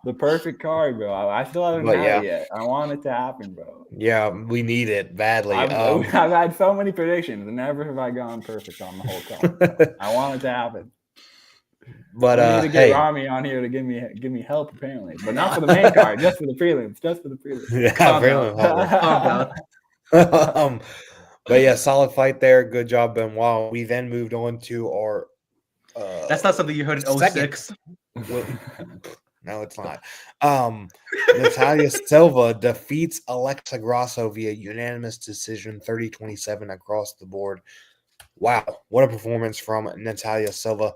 The perfect card, bro. I still haven't had it yet. I want it to happen, bro. Yeah, we need it badly. I've had so many predictions, and never have I gone perfect on the whole card. I want it to happen. But we need to get hey, Rami on here to give me help apparently, but not for the main card, just for the prelims. yeah, Calm prelim down. helper. But yeah, solid fight there. Good job, Benoit. We then moved on to our. That's not something you heard in second. 06. No, it's not. Natalia Silva defeats Alexa Grasso via unanimous decision, 30-27 across the board. Wow, what a performance from Natalia Silva.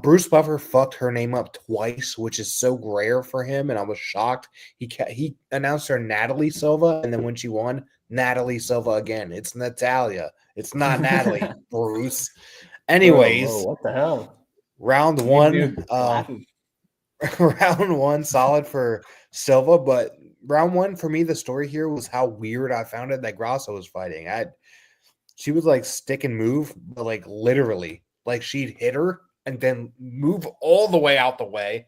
Bruce Buffer fucked her name up twice, which is so rare for him, and I was shocked. He announced her Natalie Silva, and then when she won, Natalie Silva again. It's Natalia. It's not Natalie, Bruce. Anyways, whoa, what the hell? Round one, round one, solid for Silva, but round one for me, the story here was how weird I found it that Grasso was fighting. She was like stick and move, but like literally, like she'd hit her and then move all the way out the way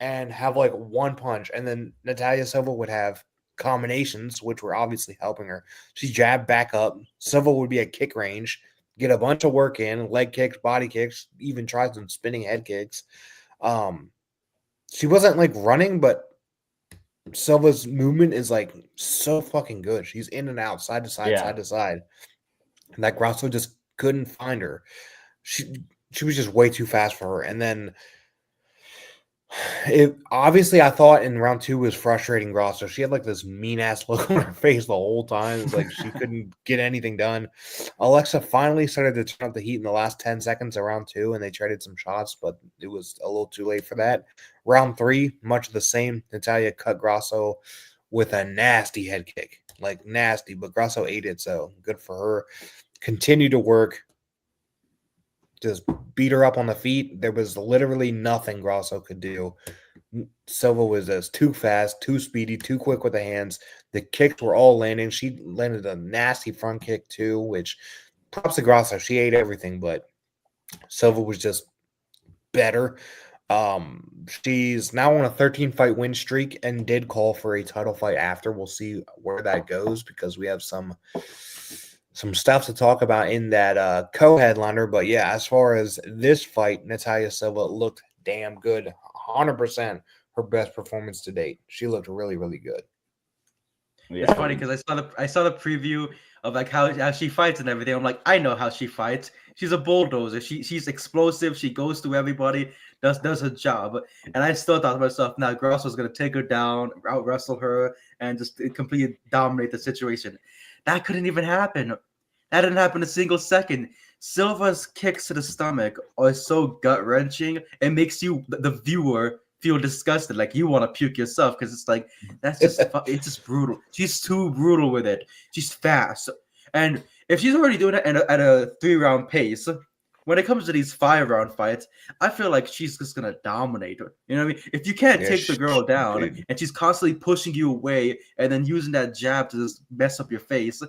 and have like one punch, and then Natalia Silva would have combinations, which were obviously helping her. She jabbed back up. Silva would be at kick range, get a bunch of work in, leg kicks, body kicks, even tried some spinning head kicks. She wasn't like running, but Silva's movement is like so fucking good. She's in and out, side to side, side to side. And that Grasso just couldn't find her. She was just way too fast for her. And then obviously I thought in round two was frustrating Grasso. She had like this mean ass look on her face the whole time. It's like she couldn't get anything done. Alexa finally started to turn up the heat in the last 10 seconds of round two, and they traded some shots, but it was a little too late for that. Round three, much of the same. Natalia cut Grasso with a nasty head kick. Like nasty, but Grasso ate it, so good for her. Continued to work. Just beat her up on the feet. There was literally nothing Grasso could do. Silva was just too fast, too speedy, too quick with the hands. The kicks were all landing. She landed a nasty front kick too, which props to Grasso. She ate everything, but Silva was just better. She's now on a 13-fight win streak and did call for a title fight after. We'll see where that goes because we have some stuff to talk about in that co-headliner. But yeah, as far as this fight, Natalia Silva looked damn good. 100% her best performance to date. She looked really, really good. Yeah. It's funny because I saw the preview of like how she fights and everything. I'm like, I know how she fights. She's a bulldozer. She's explosive. She goes through everybody, does her job. And I still thought to myself, now Grosso's gonna take her down, out wrestle her, and just completely dominate the situation. That couldn't even happen. That didn't happen a single second. Silva's kicks to the stomach are so gut-wrenching. It makes you, the viewer, feel disgusted, like you want to puke yourself, because it's like, that's just, it's just brutal. She's too brutal with it. She's fast. And if she's already doing it at a 3-round pace, when it comes to these 5-round fights, I feel like she's just going to dominate her. You know what I mean? If you can't take the girl down and she's constantly pushing you away and then using that jab to just mess up your face,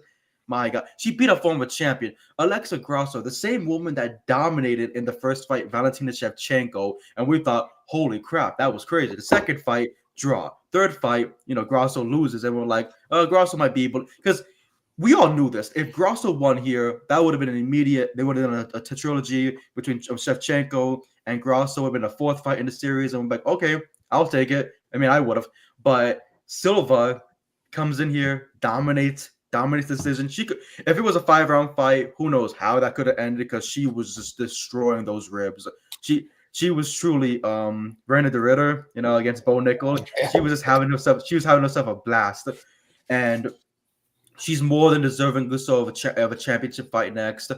my God, she beat a former champion, Alexa Grasso, the same woman that dominated in the first fight, Valentina Shevchenko, and we thought, holy crap, that was crazy. The second fight, draw. Third fight, Grasso loses, and we're like, Grasso might be able, because we all knew this. If Grasso won here, that would have been an immediate, they would have done a trilogy between Shevchenko and Grasso. Would have been a fourth fight in the series, and we're like, okay, I'll take it. I mean, I would have, but Silva comes in here, dominates the decision. She could, if it was a 5-round fight, who knows how that could have ended, because she was just destroying those ribs. She was truly Brenda the Ritter, against Bo Nickel. She was just having herself a blast, and she's more than deserving of a championship fight next.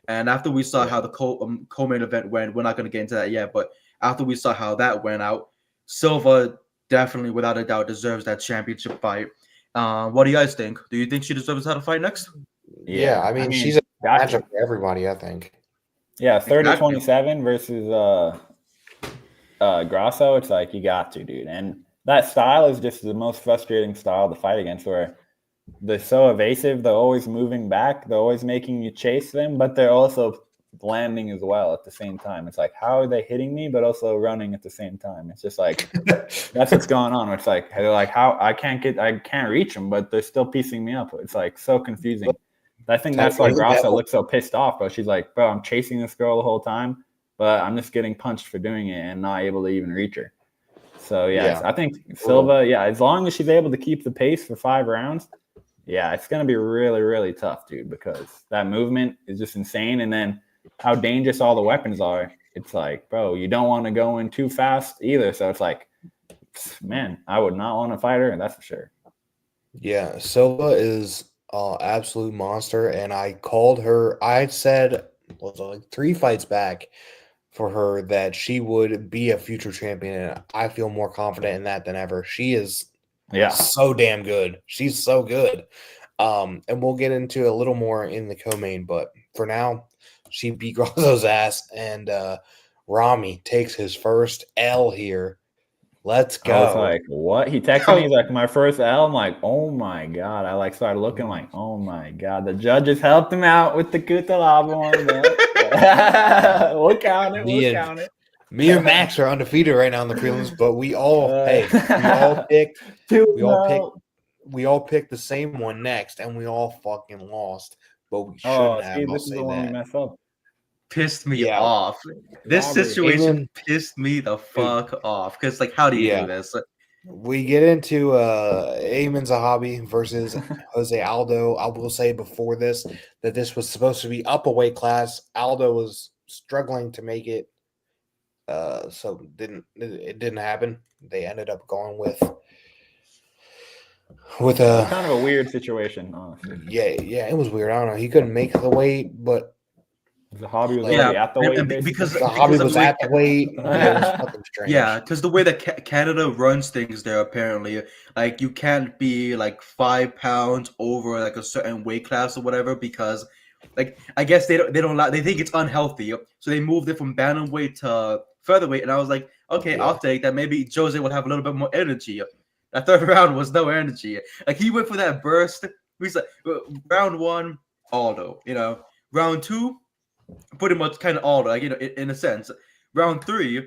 And after we saw how the co-main event went, we're not going to get into that yet, but after we saw how that went out, Silva definitely, without a doubt, deserves that championship fight. What do you guys think? Do you think she deserves a title fight next? Yeah, I mean she's a matchup for everybody, I think. Yeah, 30-27 versus Grasso. It's like, you got to, dude. And that style is just the most frustrating style to fight against, where they're so evasive, they're always moving back, they're always making you chase them, but they're also landing as well at the same time. It's like, how are they hitting me but also running at the same time? It's just like, that's what's going on. It's like, they're like, how I can't reach them, but they're still piecing me up. It's like so confusing. I think that's why Grasso looks so pissed off, bro. She's like, bro, I'm chasing this girl the whole time. but I'm just getting punched for doing it and not able to even reach her. So, yeah. I think Brutal. Silva, as long as she's able to keep the pace for 5 rounds, it's going to be really, really tough, dude, because that movement is just insane. And then how dangerous all the weapons are. It's like, bro, you don't want to go in too fast either. So it's like, man, I would not want to fight her, that's for sure. Yeah, Silva is an absolute monster, and I called her. I said, was it like 3 fights back for her that she would be a future champion, and I feel more confident in that than ever. She is so damn good. She's so good. And we'll get into a little more in the co-main, but for now, she beat Grosso's ass, and Rami takes his first L here. Let's go. I was like, what? He texted me. He's like, my first L. I'm like, oh my God. I started looking like, oh my God. The judges helped him out with the Kutalaba one. We'll count it. Me and Max are undefeated right now in the prelims, but we all picked the same one next, and we all fucking lost. But we shouldn't have. This is the one we messed up. Pissed me off. This situation pissed me the fuck off. Because, like, how do you do this? We get into Ayman Zahabi versus Jose Aldo. I will say before this that this was supposed to be up a weight class. Aldo was struggling to make it, so it didn't happen. They ended up going with a kind of a weird situation, honestly. Yeah, it was weird. I don't know. He couldn't make the weight, but Zahabi was already at the weight. Because Zahabi was at the weight. It was fucking strange. Yeah, because the way that Canada runs things there, apparently, like, you can't be like 5 pounds over like a certain weight class or whatever, because, like, I guess they don't allow, they think it's unhealthy, so they moved it from bantamweight to featherweight, and I was like, okay, I'll take that. Maybe Jose will have a little bit more energy. That third round was no energy. Like, he went for that burst. He's like, round 1, Aldo. Round 2. Pretty much kind of Aldo, like, in a sense. Round 3,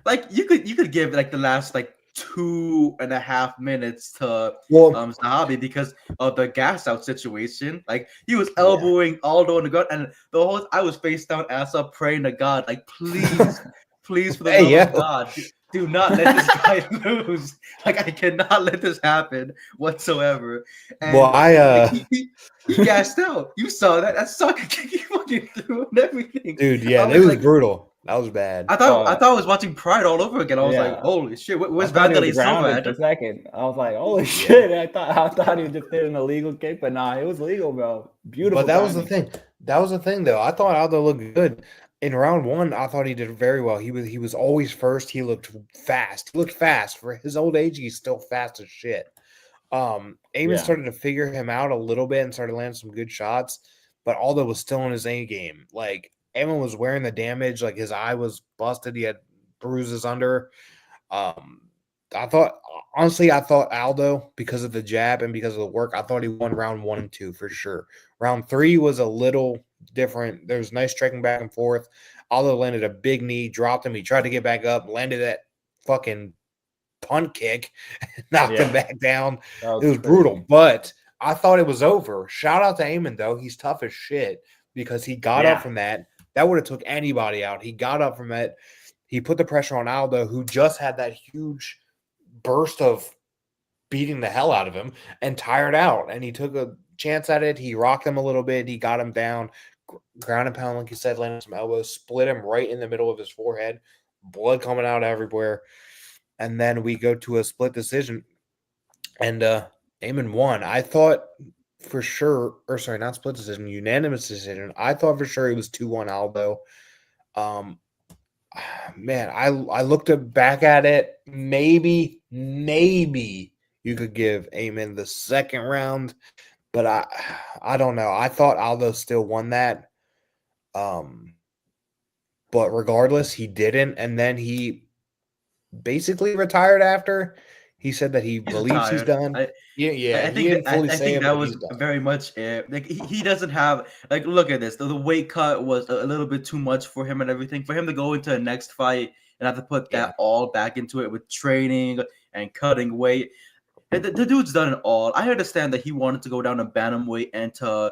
like, you could give like the last like 2.5 minutes to Zahabi because of the gas out situation. Like, he was elbowing Aldo in the gut, and the whole I was face down, ass up, praying to God, like, please, for the love of God, do not let this guy lose. Like, I cannot let this happen whatsoever. And he gassed out. You saw that. That sucker kick he fucking threw and everything. Dude, it was like, brutal. That was bad. I thought I was watching Pride all over again. I was like, holy shit, where's Vanderlei Silva at? For a second. I was like, holy shit. I thought he just did an illegal kick, but nah, it was legal, bro. Beautiful. But that was the thing. That was the thing, though. I thought Aldo looked good. In round 1, I thought he did very well. He was always first. He looked fast. He looked fast. For his old age, he's still fast as shit. Ayman started to figure him out a little bit and started landing some good shots, but Aldo was still in his A game. Like, Ayman was wearing the damage. Like, his eye was busted. He had bruises under. I thought Aldo, because of the jab and because of the work, I thought he won round 1 and 2 for sure. Round 3 was a little different. There was nice striking back and forth. Aldo landed a big knee, dropped him. He tried to get back up, landed that fucking punt kick, knocked him back down. It was brutal, but I thought it was over. Shout out to Ayman, though. He's tough as shit because he got up from that. That would have took anybody out. He got up from it. He put the pressure on Aldo, who just had that huge burst of beating the hell out of him and tired out. And he took a chance at it. He rocked him a little bit. He got him down, ground and pound, like you said, landed some elbows, split him right in the middle of his forehead, blood coming out everywhere. And then we go to a split decision, and Ayman won. I thought for sure, or sorry, not split decision, unanimous decision. I thought for sure it was 2-1 Aldo. Man, I looked back at it. Maybe you could give Ayman the second round, but I don't know. I thought Aldo still won that. But regardless, he didn't, and then he basically retired after. He said that he believes he's done. I think that was very much it. Like, he doesn't have, like, look at this. The weight cut was a little bit too much for him and everything. For him to go into a next fight and have to put that all back into it with training and cutting weight. The dude's done it all. I understand that he wanted to go down to bantamweight and to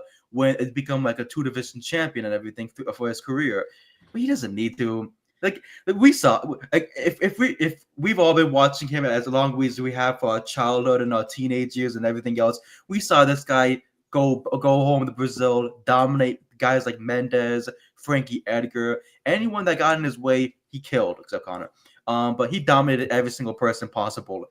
become like a 2-division champion and everything for his career. But he doesn't need to. Like we saw, like if we've all been watching him as long as we have for our childhood and our teenage years and everything else, we saw this guy go home to Brazil, dominate guys like Mendes, Frankie Edgar, anyone that got in his way, he killed except Connor. But he dominated every single person possible,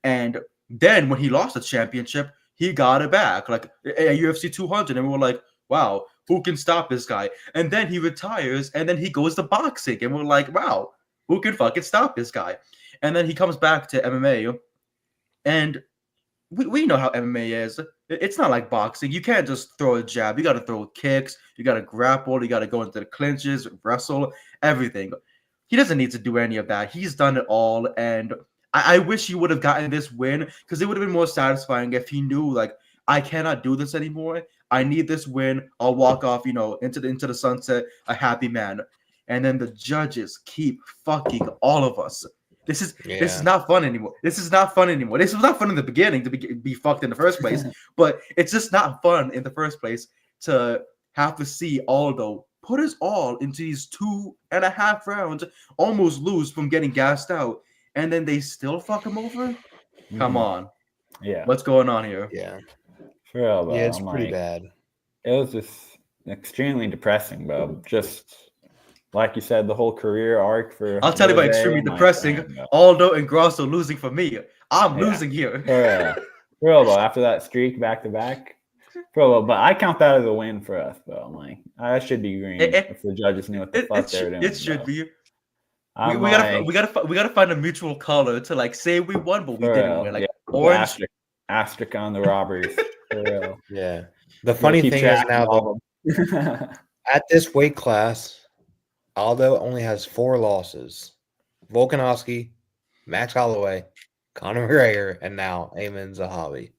and then when he lost the championship, he got it back like at UFC 200, and we were like, wow, who can stop this guy? And then he retires, and then he goes to boxing, and we're like, wow, who can fucking stop this guy? And then he comes back to MMA, and we know how MMA is. It's not like boxing. You can't just throw a jab. You got to throw kicks. You got to grapple. You got to go into the clinches, wrestle, everything. He doesn't need to do any of that. He's done it all, and I wish he would have gotten this win because it would have been more satisfying if he knew, like, I cannot do this anymore. I need this win. I'll walk off, into the sunset, a happy man. And then the judges keep fucking all of us. This is not fun anymore. This is not fun anymore. This was not fun in the beginning to be fucked in the first place, but it's just not fun in the first place to have to see Aldo put his all into these 2.5 rounds, almost lose from getting gassed out, and then they still fuck him over. Come on, what's going on here? Yeah, for real, bro. Yeah, it's pretty bad. It was just extremely depressing, bro. Just like you said, the whole career arc for. I'll tell you about extremely depressing. Aldo and Grosso losing for me. I'm losing here. For real, bro. After that streak back to back, bro. But I count that as a win for us, bro. I'm like, I should be green if the judges knew what the fuck they were doing. It should be. We gotta find a mutual color to like say we won, but we didn't win. Like orange. Asterisk on the robberies. For real. Yeah. The funny thing is now, though, at this weight class, Aldo only has 4 losses: Volkanovski, Max Holloway, Conor McGregor, and now Amin Zahabi,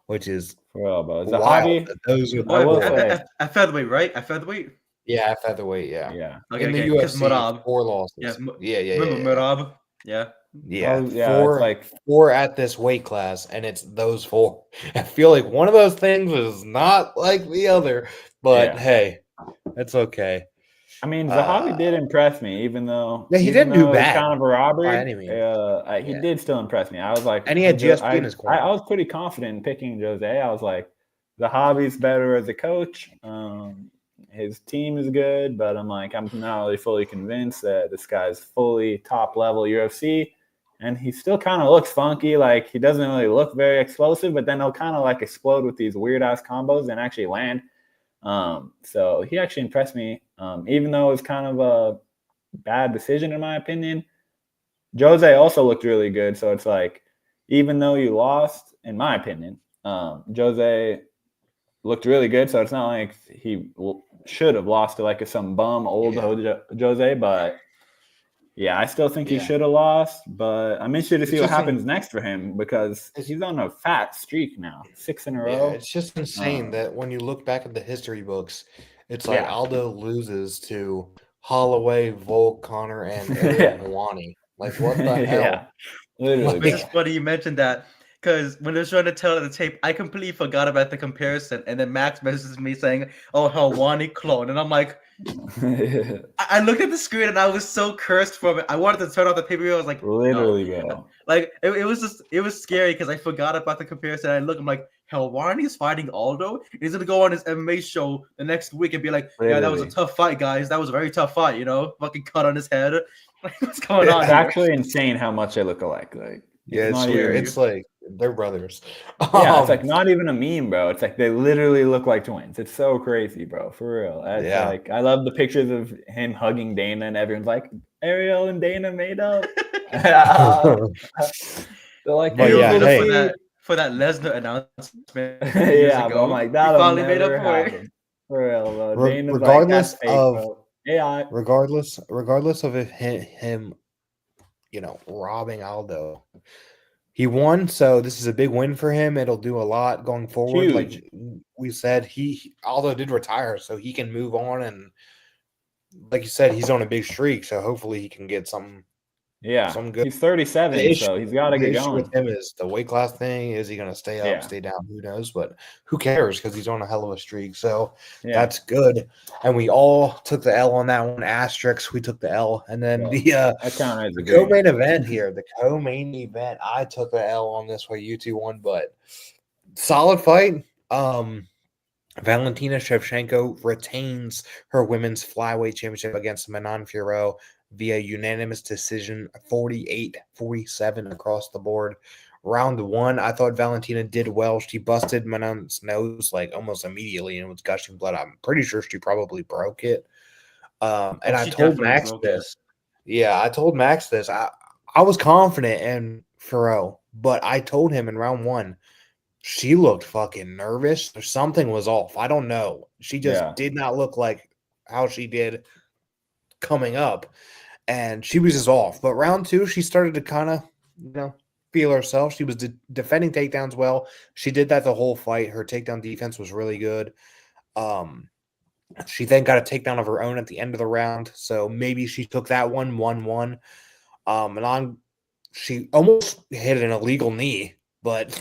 which is wild. Zahabi, those are at featherweight, right? At featherweight. Yeah, at featherweight. Yeah. Okay, in the UFC, 4 losses. Yeah. Remember Merab? Yeah. Yeah, 4 at this weight class, and it's those 4. I feel like one of those things is not like the other, but hey, it's okay. I mean, Zahabi did impress me, even though he didn't do bad. Kind of a robbery. By any means. He did still impress me. I was like, and he had GSP in his corner. I was pretty confident in picking Jose. I was like, Zahabi's better as a coach. His team is good, but I'm like, I'm not really fully convinced that this guy's fully top level UFC. And he still kind of looks funky. Like, he doesn't really look very explosive, but then he'll kind of like explode with these weird ass combos and actually land. So he actually impressed me. Even though it was kind of a bad decision in my opinion. Jose also looked really good. So it's like, even though you lost, in my opinion, Jose looked really good. So it's not like he should have lost to like some bum old Jose, but yeah, I still think he should have lost, but I'm interested to see what happens next for him because he's on a fat streak now, 6 in a row. Yeah, it's just insane that when you look back at the history books, it's like Aldo loses to Holloway, Volk, Connor, and Ariel Helwani. Like, what the hell? Yeah, literally. It's funny you mentioned that because when they're trying to tell the tape, I completely forgot about the comparison, and then Max messages me saying, "Oh, Helwani clone," and I'm like, I looked at the screen and I was so cursed from it. I wanted to turn off the pay-per-view. I was like, literally, bro. Like it was scary because I forgot about the comparison. I look, I'm like, Helwani's fighting Aldo. He's gonna go on his MMA show the next week and be like, yeah, that was a tough fight, guys. That was a very tough fight. Fucking cut on his head. Like, what's going on? It's actually insane how much they look alike. Like, yeah, it's weird. It's like they're brothers. Yeah, it's like not even a meme, bro. It's like they literally look like twins. It's so crazy, bro. For real. Like, I love the pictures of him hugging Dana, and everyone's like, Ariel and Dana made up. They're like, for that Lesnar announcement. Yeah, bro, I'm like, that finally made up for it. For real, bro. Dana's regardless like, of AI. Regardless of him, robbing Aldo. He won, so this is a big win for him. It'll do a lot going forward. Huge. Like we said, Aldo did retire, so he can move on. And like you said, he's on a big streak, so hopefully he can get something Yeah, some good. he's 37, so he's got to The get issue going. with him is the weight class thing. Is he going to stay up, Yeah, stay down? Who knows? But who cares? Because he's on a hell of a streak. So yeah. that's good. And we all took the L on that one. Asterisk, we took the L. And then I count as a the green. co-main event here, the co-main event, I took the L on this one. You two won, but solid fight. Valentina Shevchenko retains her women's flyweight championship against Manon Fiorot via unanimous decision, 48-47 across the board. Round one, I thought Valentina did well. She busted Manon's nose like almost immediately and was gushing blood. I'm pretty sure she probably broke it. And I she told definitely Max broke it. this. Yeah, I told Max this. I was confident in Fiorot, but I told him in round one, she looked fucking nervous. Something was off. I don't know. She just did not look like how she did coming up, and she was just off. But round two, she started to kind of, feel herself. She was defending takedowns well. She did that the whole fight. Her takedown defense was really good. She then got a takedown of her own at the end of the round, so maybe she took that 1-1. She almost hit an illegal knee, but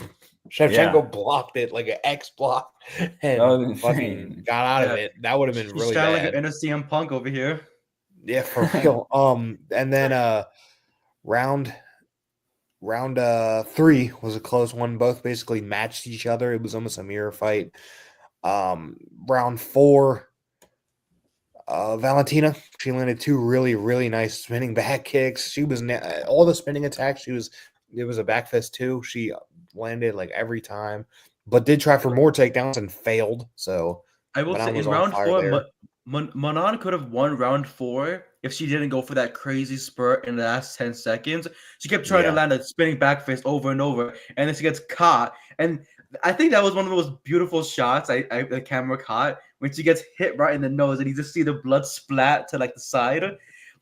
Shevchenko blocked it like an X block and fucking got out of it. That would have been really bad. bad. Like an CM Punk over here. Yeah, for real. And then round three was a close one. Both basically matched each other. It was almost a mirror fight. Round four, Valentina, she landed two really, really nice spinning back kicks. She was all the spinning attacks. It was a back fist too. She landed like every time, but did try for more takedowns and failed. So I will say in round four, Manon could have won round four if she didn't go for that crazy spurt in the last 10 seconds. She kept trying to land a spinning back fist over and over, and then she gets caught. And I think that was one of the most beautiful shots the camera caught when she gets hit right in the nose, and you just see the blood splat to like the side.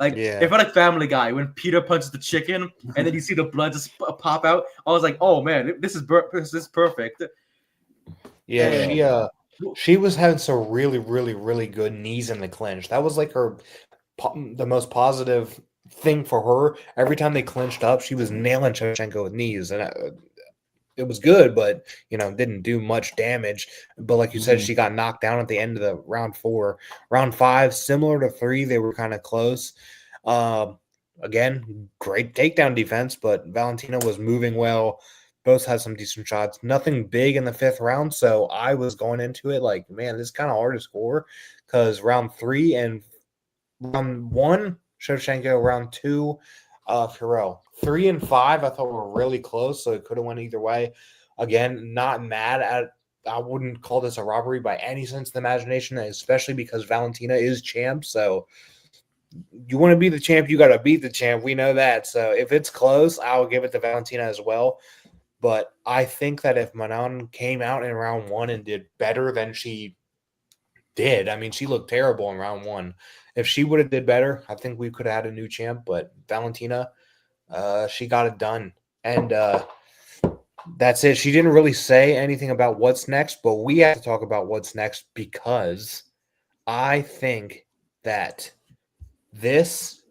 Like it felt like Family Guy when Peter punches the chicken, and then you see the blood just pop out. I was like, oh man, this is perfect. Yeah, she was having some really, really, really good knees in the clinch. That was like the most positive thing for her. Every time they clinched up, she was nailing Shevchenko with knees, and it was good, but didn't do much damage. But like you said, she got knocked down at the end of the round four. Round five, similar to three, they were kind of close. Again, great takedown defense, but Valentina was moving well. Both had some decent shots. Nothing big in the fifth round, so I was going into it like, man, this is kind of hard to score because round three and round one, Shevchenko, round two, Fiorot. 3 and 5, I thought were really close, so it could have went either way. Again, not mad at. I wouldn't call this a robbery by any sense of the imagination, especially because Valentina is champ. So you want to be the champ, you got to beat the champ. We know that. So if it's close, I'll give it to Valentina as well. But I think that if Manon came out in round one and did better than she did, I mean, she looked terrible in round one. If she would have did better, I think we could have had a new champ. But Valentina, she got it done. And that's it. She didn't really say anything about what's next, but we have to talk about what's next because I think that this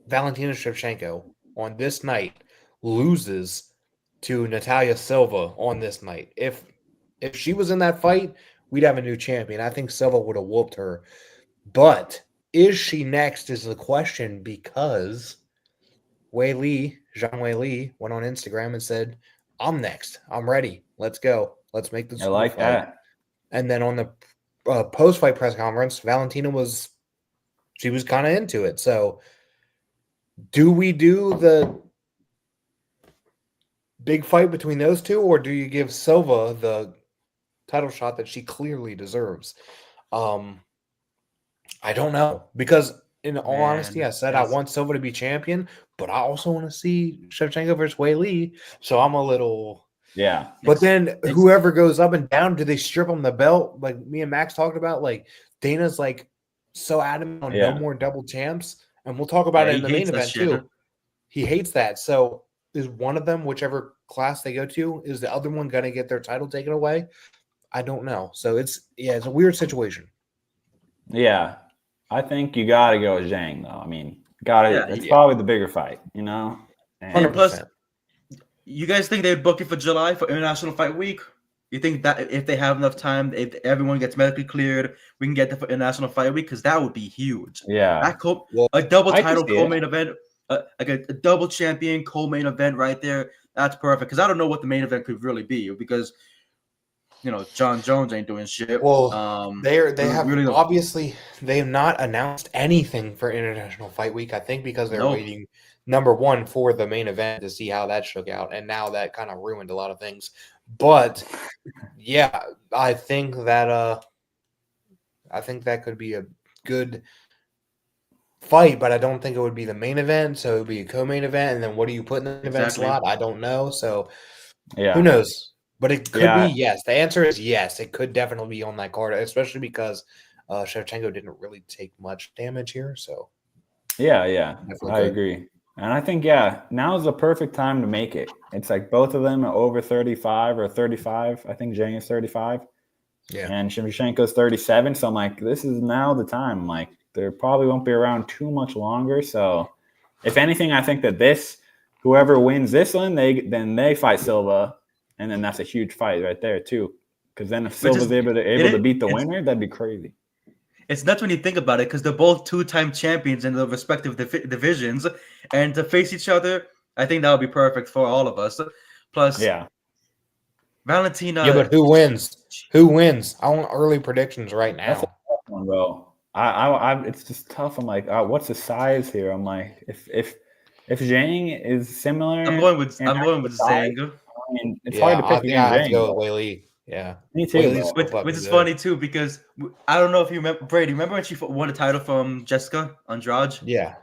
Valentina Shevchenko on this night loses to Natalia Silva on this night. If she was in that fight, we'd have a new champion. I think Silva would have whooped her. But is she next is the question because Zhang Wei Li went on Instagram and said, I'm next. I'm ready. Let's go. Let's make this I like fight. that. And then on the post-fight press conference, Valentina was kind of into it. So do we do the big fight between those two, or do you give Silva the title shot that she clearly deserves? I don't know, because in all honesty, I said I want Silva to be champion, but I also want to see Shevchenko versus Wei Li. So I'm a little But then whoever goes up and down, do they strip them the belt? Like me and Max talked about, like Dana's like so adamant on no more double champs, and we'll talk about it in the main event too. He hates that. So is one of them, whichever class they go to, is the other one going to get their title taken away? I don't know. So it's a weird situation. Yeah. I think you got to go with Zhang, though. I mean, It's probably the bigger fight, you know. And plus, you guys think they'd book it for July for International Fight Week? You think that if they have enough time, if everyone gets medically cleared, we can get there for International Fight Week? Because that would be huge. Yeah. A double title co-main event, like a double champion co-main event right there. That's perfect. Because I don't know what the main event could really be. Because John Jones ain't doing shit. Well, they have really obviously they have not announced anything for International Fight Week. I think because they're waiting, number one, for the main event to see how that shook out, and now that kind of ruined a lot of things. But yeah, I think that could be a good fight, but I don't think it would be the main event. So it would be a co-main event, and then what do you put in the main event slot? I don't know. So who knows? But it could be yes. The answer is yes. It could definitely be on that card, especially because Shevchenko didn't really take much damage here. So I agree. And I think, now is the perfect time to make it. It's like both of them are over 35 or 35. I think Zhang is 35. Yeah. And Shevchenko's 37. So I'm like, this is now the time. Like, they probably won't be around too much longer. So if anything, I think that whoever wins this one, they fight Silva. And then that's a huge fight right there, too. Because then if Silva's able to beat the winner, that'd be crazy. It's nuts when you think about it, because they're both two-time champions in the respective divisions, and to face each other, I think that would be perfect for all of us. Plus, Valentina. Yeah, but who wins? Who wins? I want early predictions right now. That's a tough one, bro. It's just tough. I'm like, what's the size here? I'm like, if Zhang is similar, I'm going with Zhang. I mean, it's hard to pick against Zhang. I have to go with Weili. Yeah, me too. Which is funny too, because I don't know if you remember, Brady. Remember when she won the title from Jessica Andrade? Yeah.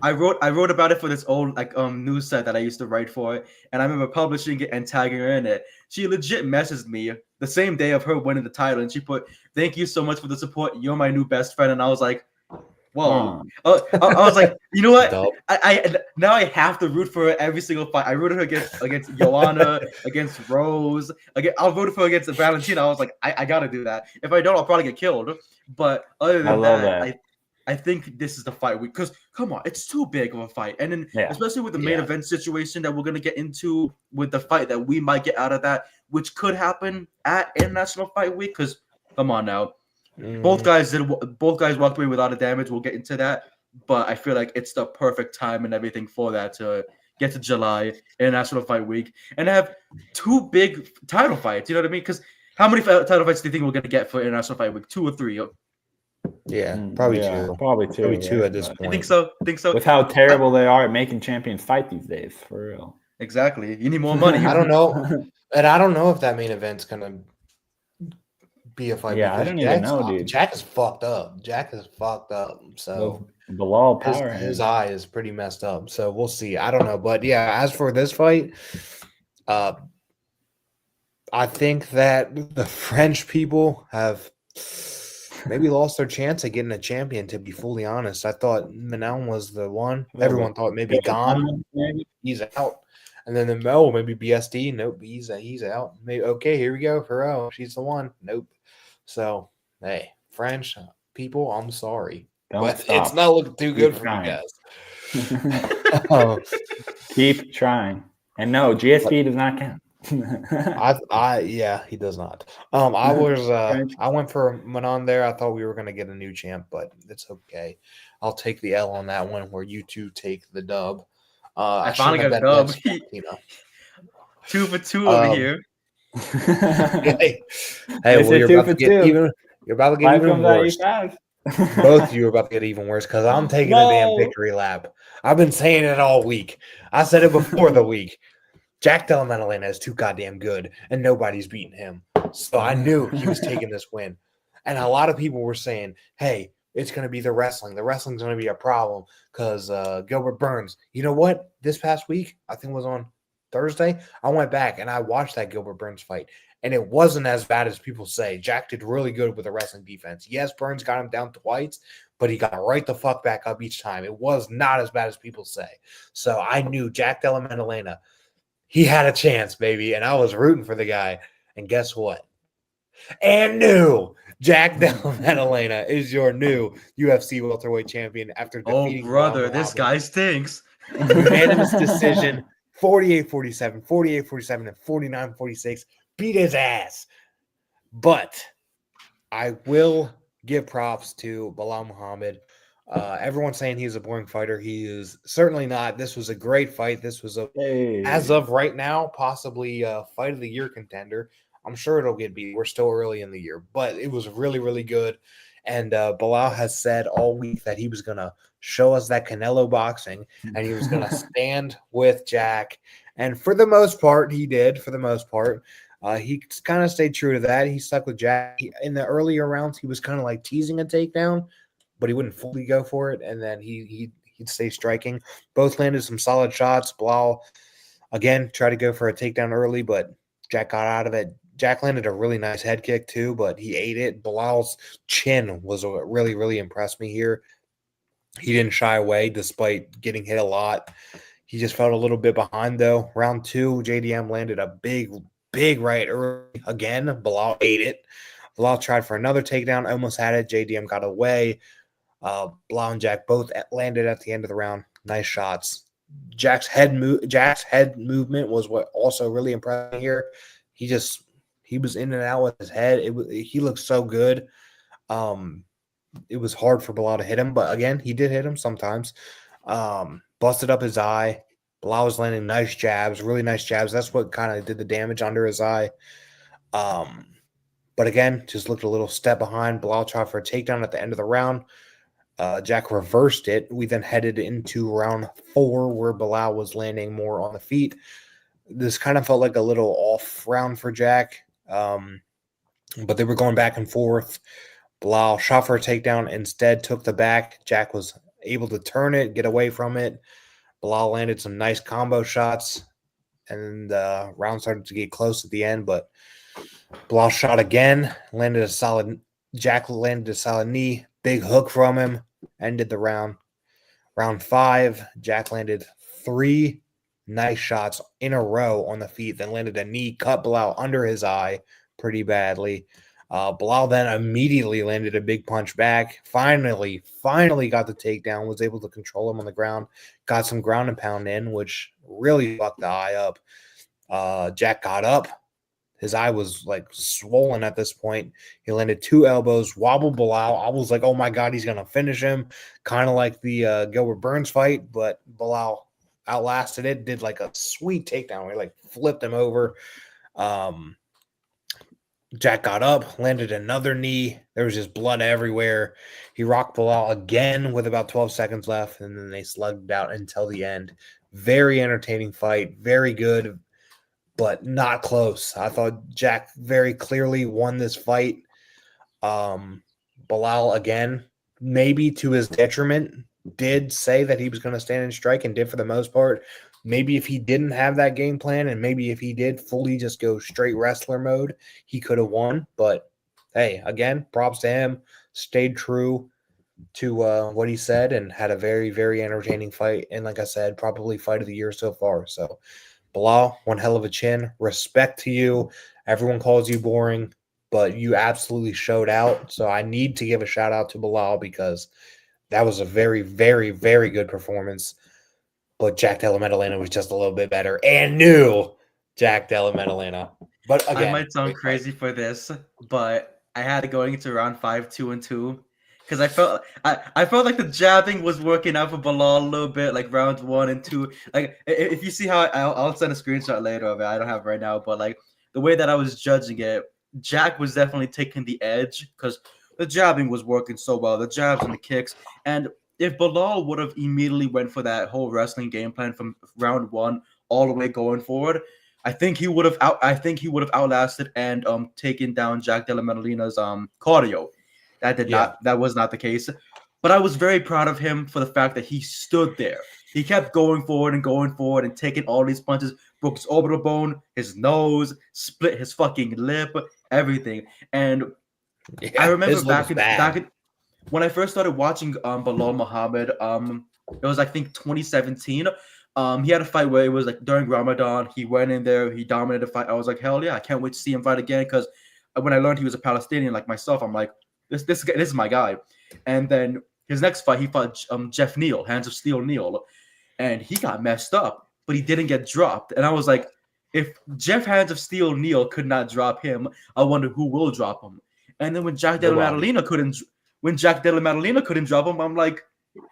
I wrote about it for this old news site that I used to write for, and I remember publishing it and tagging her in it. She legit messaged me the same day of her winning the title, and she put, "Thank you so much for the support. You're my new best friend." And I was like, whoa. I was like, you know what? I now I have to root for her every single fight. I rooted her against Joanna, against Rose. I'll root for her against Valentina. I was like, I gotta do that. If I don't, I'll probably get killed. But other than that. I think this is the fight week, because come on, it's too big of a fight. And then especially with the main event situation that we're gonna get into with the fight that we might get out of that, which could happen at International Fight Week, because come on now. Both guys walked away without a damage. We'll get into that, but I feel like it's the perfect time and everything for that to get to July, International Fight Week, and have two big title fights. You know what I mean? Because how many title fights do you think we're gonna get for International Fight Week? 2 or 3? Yeah, probably two. Probably two at this point. I think so. With how terrible they are at making champions fight these days, for real. Exactly. You need more money. I don't know, and I don't know if that main event's gonna be a fight. Yeah, I don't even know, dude. Jack is fucked up. So Bilal power, his eye is pretty messed up. So we'll see. I don't know, but yeah. As for this fight, I think that the French people have maybe lost their chance of getting a champion. To be fully honest, I thought Manon was the one. Everyone thought maybe Gane. He's out. And then maybe BSD. Nope, he's out. Maybe here we go. Ferrell, she's the one. Nope. So hey, French people, I'm sorry, but it's not looking too good for you guys. Keep trying. And no, GSP does not count. He does not. I went for Manon there. I thought we were gonna get a new champ, but it's okay. I'll take the L on that one where you two take the dub. I finally got a dub. 2 for 2 over here. Hey, well, you're about to get even worse. Both of you are about to get even worse because I'm taking a damn victory lap. I've been saying it all week. I said it before the week. Jack Della Maddalena is too goddamn good, and nobody's beating him. So I knew he was taking this win. And a lot of people were saying, hey, it's going to be the wrestling. The wrestling's going to be a problem because Gilbert Burns. You know what? This past week, I think it was on Thursday, I went back and I watched that Gilbert Burns fight. And it wasn't as bad as people say. Jack did really good with the wrestling defense. Yes, Burns got him down twice, but he got right the fuck back up each time. It was not as bad as people say. So I knew Jack Della Maddalena, he had a chance, baby, and I was rooting for the guy. And guess what? And new Jack Della Maddalena is your new UFC welterweight champion after defeating brother, Belal this Muhammad. guy stinks. Unanimous decision, 48-47, 48-47, and 49-46. Beat his ass. But I will give props to Belal Muhammad. Everyone's saying he's a boring fighter. He is certainly not. This was a great fight. This was as of right now, possibly a fight of the year contender. I'm sure it'll get beat. We're still early in the year, but it was really, really good. And Belal has said all week that he was going to show us that Canelo boxing and he was going to stand with Jack. And for the most part, he did. For the most part, he kind of stayed true to that. He stuck with Jack. In the earlier rounds, he was kind of like teasing a takedown, but he wouldn't fully go for it. And then he'd stay striking. Both landed some solid shots. Belal, again, tried to go for a takedown early, but Jack got out of it. Jack landed a really nice head kick too, but he ate it. Bilal's chin was what really, really impressed me here. He didn't shy away despite getting hit a lot. He just felt a little bit behind though. Round 2, JDM landed a big right early again. Belal ate it. Belal tried for another takedown, almost had it. JDM got away. Belal and Jack both landed at the end of the round. Nice shots. Jack's head movement was what also really impressed me here. He was in and out with his head. He looked so good. It was hard for Belal to hit him, but again, he did hit him sometimes. Busted up his eye. Belal was landing nice jabs, really nice jabs. That's what kind of did the damage under his eye. But again, just looked a little step behind. Belal tried for a takedown at the end of the round. Jack reversed it. We then headed into round 4 where Belal was landing more on the feet. This kind of felt like a little off round for Jack. But they were going back and forth. Belal shot for a takedown, instead took the back. Jack was able to turn it, get away from it. Belal landed some nice combo shots, and the round started to get close at the end, but Belal shot again, Jack landed a solid knee, big hook from him, ended the round. Round 5, Jack landed 3 nice shots in a row on the feet, then landed a knee, cut Belal under his eye pretty badly. Belal then immediately landed a big punch back. Finally got the takedown, was able to control him on the ground, got some ground and pound in, which really fucked the eye up. Jack got up. His eye was like swollen at this point. He landed 2 elbows, wobbled Belal. I was like, oh my God, he's going to finish him. Kind of like the Gilbert Burns fight, but Belal outlasted it, did like a sweet takedown where he like flipped him over. Jack got up, landed another knee. There was just blood everywhere. He rocked Belal again with about 12 seconds left, and then they slugged out until the end. Very entertaining fight, very good, but not close. I thought Jack very clearly won this fight. Belal, again, maybe to his detriment, did say that he was going to stand and strike and did for the most part. Maybe if he didn't have that game plan and maybe if he did fully just go straight wrestler mode, he could have won. But, hey, again, props to him. Stayed true to what he said and had a very, very entertaining fight. And like I said, probably fight of the year so far. So, Belal, one hell of a chin. Respect to you. Everyone calls you boring, but you absolutely showed out. So I need to give a shout out to Belal because that was a very, very, very good performance. But Jack Della Maddalena was just a little bit better. And new Jack Della Maddalena. But again, I might sound crazy for this, but I had it going into round 5, 2-2. Because I felt like the jabbing was working out for Belal a little bit, like rounds 1 and 2. Like if you see how I'll send a screenshot later of it. I don't have it right now, but like the way that I was judging it, Jack was definitely taking the edge because the jabbing was working so well, the jabs and the kicks. And if Belal would have immediately went for that whole wrestling game plan from round 1 all the way going forward, I think he would have outlasted and taken down Jack Della Maddalena's cardio. That was not the case. But I was very proud of him for the fact that he stood there. He kept going forward and taking all these punches, broke his orbital bone, his nose, split his fucking lip, everything. And I remember back when I first started watching Belal Muhammad, it was I think 2017. He had a fight where it was like during Ramadan. He went in there, he dominated the fight. I was like, hell yeah, I can't wait to see him fight again because when I learned he was a Palestinian like myself, I'm like, this is my guy. And then his next fight, he fought Jeff Neal, Hands of Steel Neal, and he got messed up, but he didn't get dropped. And I was like, if Jeff Hands of Steel Neal could not drop him, I wonder who will drop him. And then when Jack Della Maddalena couldn't drop him, I'm like,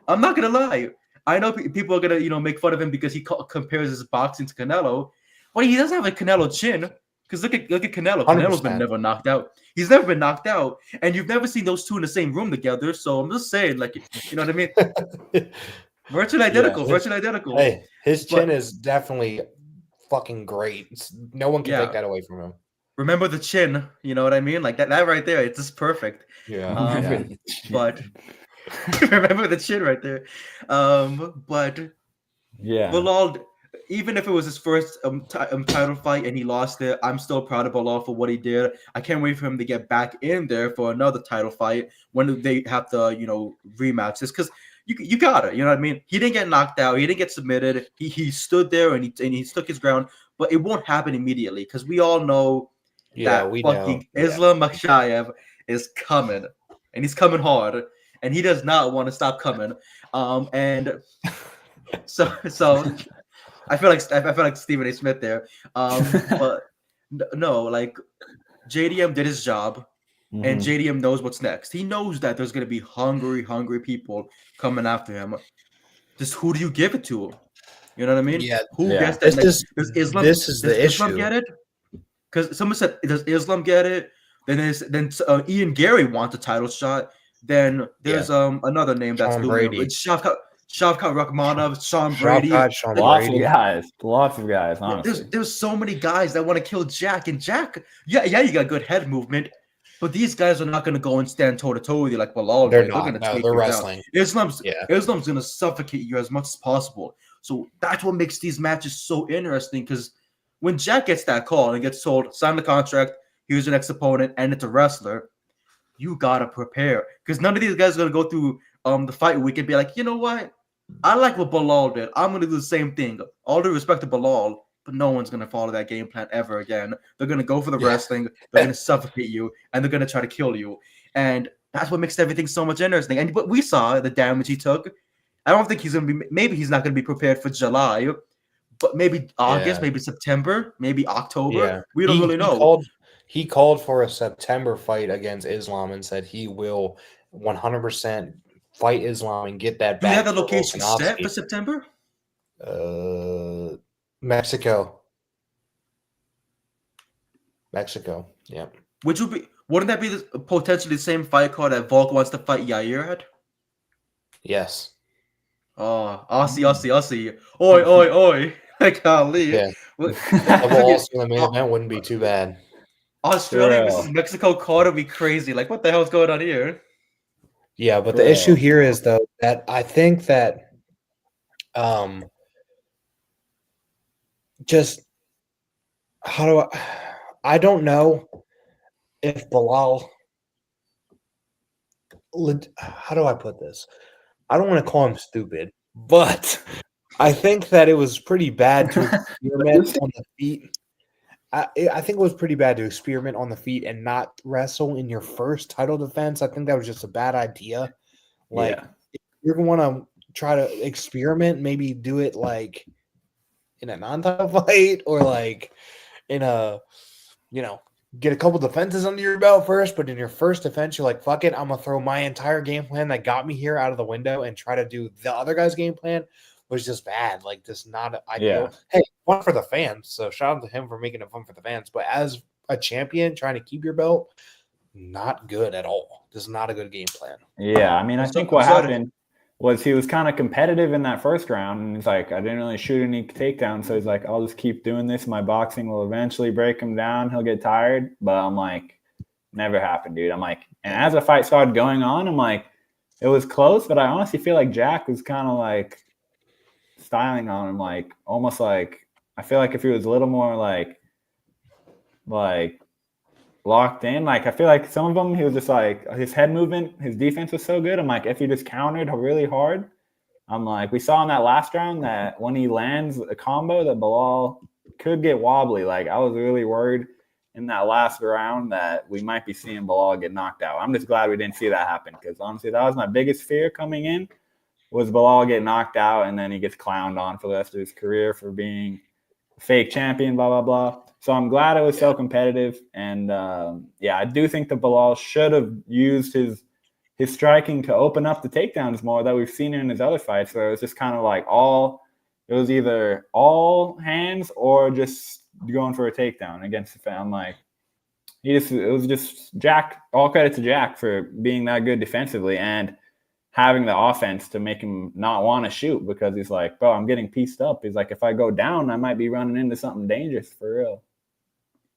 I'm not gonna lie. I know people are gonna make fun of him because he compares his boxing to Canelo, but he doesn't have a Canelo chin. Because look at Canelo. 100%. Canelo's been never knocked out. He's never been knocked out, and you've never seen those two in the same room together. So I'm just saying, like, you know what I mean? Virtually identical. Virtually identical. Hey, his chin is definitely fucking great. No one can take that away from him. Remember the chin, you know what I mean? Like that right there, it's just perfect. Yeah. But remember the chin right there. But yeah, Bilal, even if it was his first title fight and he lost it, I'm still proud of Bilal for what he did. I can't wait for him to get back in there for another title fight when they have to, rematch this, because you got it. You know what I mean? He didn't get knocked out. He didn't get submitted. He stood there and he stuck his ground. But it won't happen immediately because we all know that fucking Islam Makhachev is coming, and he's coming hard, and he does not want to stop coming. And so I feel like Stephen A. Smith there. But no, like JDM did his job. And JDM knows what's next. He knows that there's going to be hungry people coming after him. Just who do you give it to? You know what I mean? Yeah. Who gets that? Does Islam? This is the issue. Islam get it? Because someone said, does Islam get it? Then Ian Gary wants a title shot. Then there's another name that's Sean doing Brady. it. Shavkat Rakhmonov, Sean Brady. Lots of guys. Honestly, there's so many guys that want to kill Jack, and Jack, you got good head movement. But these guys are not going to go and stand toe to toe with you like Bilal. They're not. They're going to take they're you wrestling. down. Islam's going to suffocate you as much as possible. So that's what makes these matches so interesting. Because when Jack gets that call and gets told, sign the contract, here's your next opponent, and it's a wrestler, you gotta prepare. Because none of these guys are going to go through the fight week and be like, you know what? I like what Bilal did. I'm going to do the same thing. All due respect to Bilal, but no one's going to follow that game plan ever again. They're going to go for the wrestling. They're going to suffocate you, and they're going to try to kill you. And that's what makes everything so much interesting. But we saw the damage he took. I don't think he's going to be – maybe he's not going to be prepared for July, but maybe August, maybe September, maybe October. Yeah. We don't really know. He called for a September fight against Islam and said he will 100% fight Islam and get that back. Do you have the location set for September? Mexico. Yeah. Wouldn't that be potentially the same fight card that Volk wants to fight Yair at? Yes. Oh, Aussie. Oi. Like, golly. Yeah. Also, the main event wouldn't be too bad. Australia versus Mexico card would be crazy. Like, what the hell is going on here? Yeah, but the issue here is, though, that I think that just how do I don't know if Bilal how do I put this? I don't want to call him stupid, but I think that it was pretty bad to experiment on the feet. I think it was pretty bad to experiment on the feet and not wrestle in your first title defense. I think that was just a bad idea. Like, if you're going to want to try to experiment, maybe do it like in a non-title fight or like in a, get a couple defenses under your belt first. But in your first defense, you're like, fuck it, I'm going to throw my entire game plan that got me here out of the window and try to do the other guy's game plan. Was just bad, like just not ideal. Yeah. Hey, fun for the fans, so shout out to him for making it fun for the fans. But as a champion trying to keep your belt, not good at all. Just not a good game plan. Yeah, I mean, I think what happened was he was kind of competitive in that first round, and he's like, I didn't really shoot any takedowns, so he's like, I'll just keep doing this. My boxing will eventually break him down. He'll get tired, but I'm like, never happened, dude. I'm like, and as the fight started going on, I'm like, it was close, but I honestly feel like Jack was kind of like styling on him, like almost like I feel like if he was a little more like locked in, like I feel like some of them he was just like his head movement, his defense was so good. I'm like, if he just countered really hard, I'm like, we saw in that last round that when he lands a combo that Bilal could get wobbly. Like I was really worried, in that last round that we might be seeing Bilal get knocked out. I'm just glad we didn't see that happen because honestly, that was my biggest fear coming in was Bilal get knocked out and then he gets clowned on for the rest of his career for being a fake champion, blah, blah, blah. So I'm glad it was so competitive. And, I do think that Bilal should have used his striking to open up the takedowns more that we've seen in his other fights where it was just kind of like it was either all hands or just going for a takedown against the fan. Like, it was just Jack, all credit to Jack for being that good defensively and having the offense to make him not want to shoot because he's like, bro, I'm getting pieced up. He's like, if I go down, I might be running into something dangerous for real.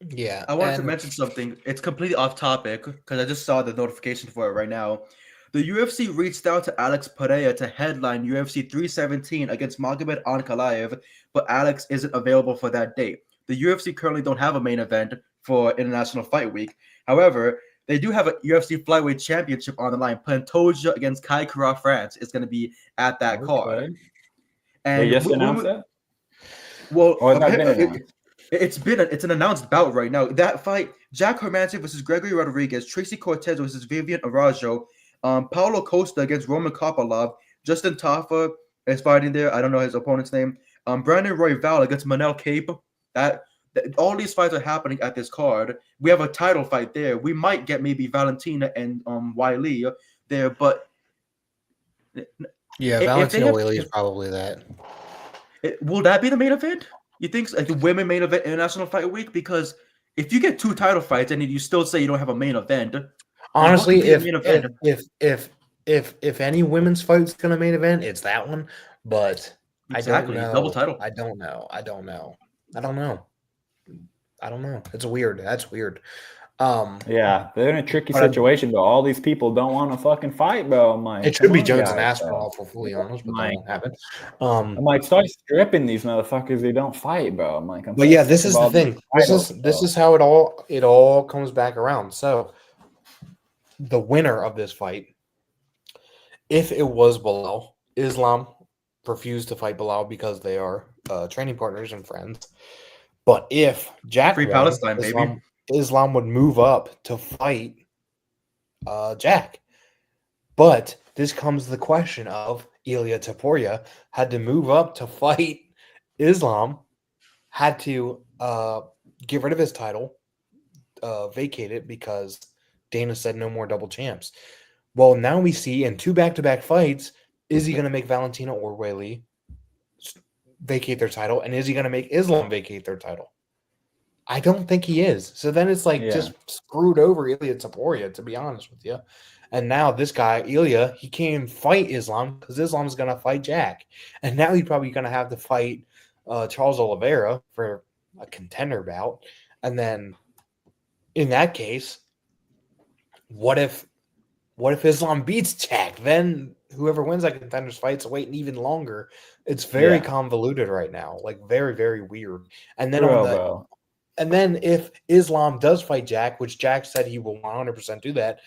Yeah. I wanted to mention something. It's completely off topic because I just saw the notification for it right now. The UFC reached out to Alex Pereira to headline UFC 317 against Magomed Ankalaev, but Alex isn't available for that date. The UFC currently don't have a main event for International Fight Week. However, they do have a UFC Flyweight Championship on the line. Pantoja against Kai Kara France is going to be at that card. And they just announced it? Well, it's an announced bout right now. That fight, Jack Hermanson versus Gregory Rodriguez, Tracy Cortez versus Vivian Araújo, Paulo Costa against Roman Kopylov, Justin Tafa is fighting there. I don't know his opponent's name. Brandon Royval against Manel Cape. All these fights are happening at this card. We have a title fight there. We might get maybe Valentina and Wiley there, but Valentina Wiley is probably that. Will that be the main event? You think like the women main event International Fight Week? Because if you get 2 title fights and you still say you don't have a main event, honestly, if any women's fight's gonna main event, it's that one. But exactly, I don't know. Double title. I don't know. It's weird. That's weird. They're in a tricky situation, but all these people don't want to fucking fight, bro. I'm like, it should be Jones and Aspinall, for fully honest, but that won't happen. I'm like, start stripping these motherfuckers. They don't fight, bro. I'm like, this is the thing. This is how it all comes back around. So, the winner of this fight, if it was Bilal, Islam refused to fight Bilal because they are training partners and friends. But if Jack Free won, Palestine, baby. Islam would move up to fight Jack. But this comes to the question of Ilia Topuria had to move up to fight Islam, had to get rid of his title, vacate it because Dana said no more double champs. Well, now we see in 2 back-to-back fights, is he going to make Valentina or Weili vacate their title? And is he going to make Islam vacate their title? I don't think he is. So then it's just screwed over Ilia Topuria, to be honest with you. And now this guy, Ilia, he can't even fight Islam because Islam's going to fight Jack. And now he's probably going to have to fight Charles Oliveira for a contender bout. And then in that case, what if Islam beats Jack? Then whoever wins that contender's fight's waiting even longer. It's very convoluted right now, like very, very weird. And then and then if Islam does fight Jack, which Jack said he will 100% do that,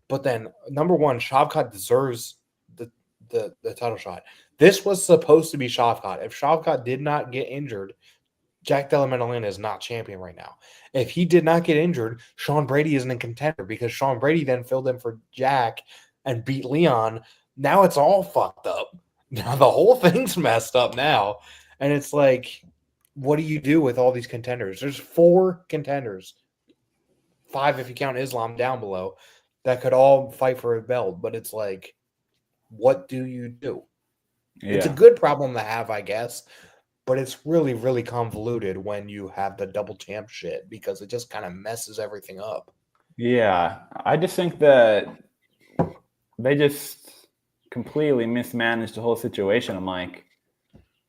but then number one, Shavkat deserves the title shot. This was supposed to be Shavkat. If Shavkat did not get injured, Jack Della Maddalena is not champion right now. If he did not get injured, Sean Brady isn't a contender because Sean Brady then filled in for Jack and beat Leon. Now it's all fucked up. Now the whole thing's messed up now. And it's like, what do you do with all these contenders? There's 4 contenders, 5 if you count Islam down below, that could all fight for a belt. But it's like, what do you do? Yeah. It's a good problem to have, I guess. But it's really, really convoluted when you have the double champ shit because it just kind of messes everything up. Yeah. I just think that they just completely mismanaged the whole situation. I'm like,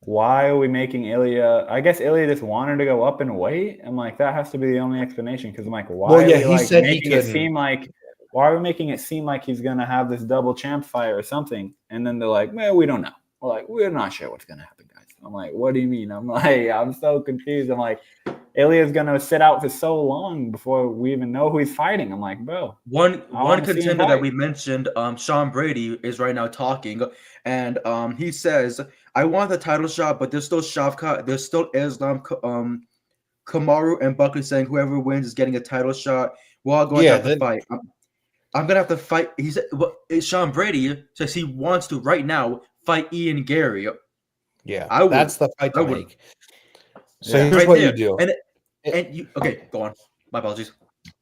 why are we making Ilia? I guess Ilia just wanted to go up in weight. I'm like, that has to be the only explanation because I'm like, why are we said making it seem like why are we making it seem like he's gonna have this double champ fight or something? And then they're like, well, we don't know. We're like, we're not sure what's gonna happen, guys. I'm like, what do you mean? I'm like, I'm so confused. I'm like, Ilia's gonna sit out for so long before we even know who he's fighting. I'm like, bro. One contender that we mentioned, Sean Brady, is right now talking, and he says, I want the title shot, but there's still Shavkat, there's still Islam Kamaru and Buckley saying whoever wins is getting a title shot. We're all going to have to fight. I'm gonna have to fight. He said, Sean Brady says he wants to right now fight Ian Gary. Yeah, I would. That's the fight to I would. make. So here's Right what there. you do. And you okay? Go on. My apologies.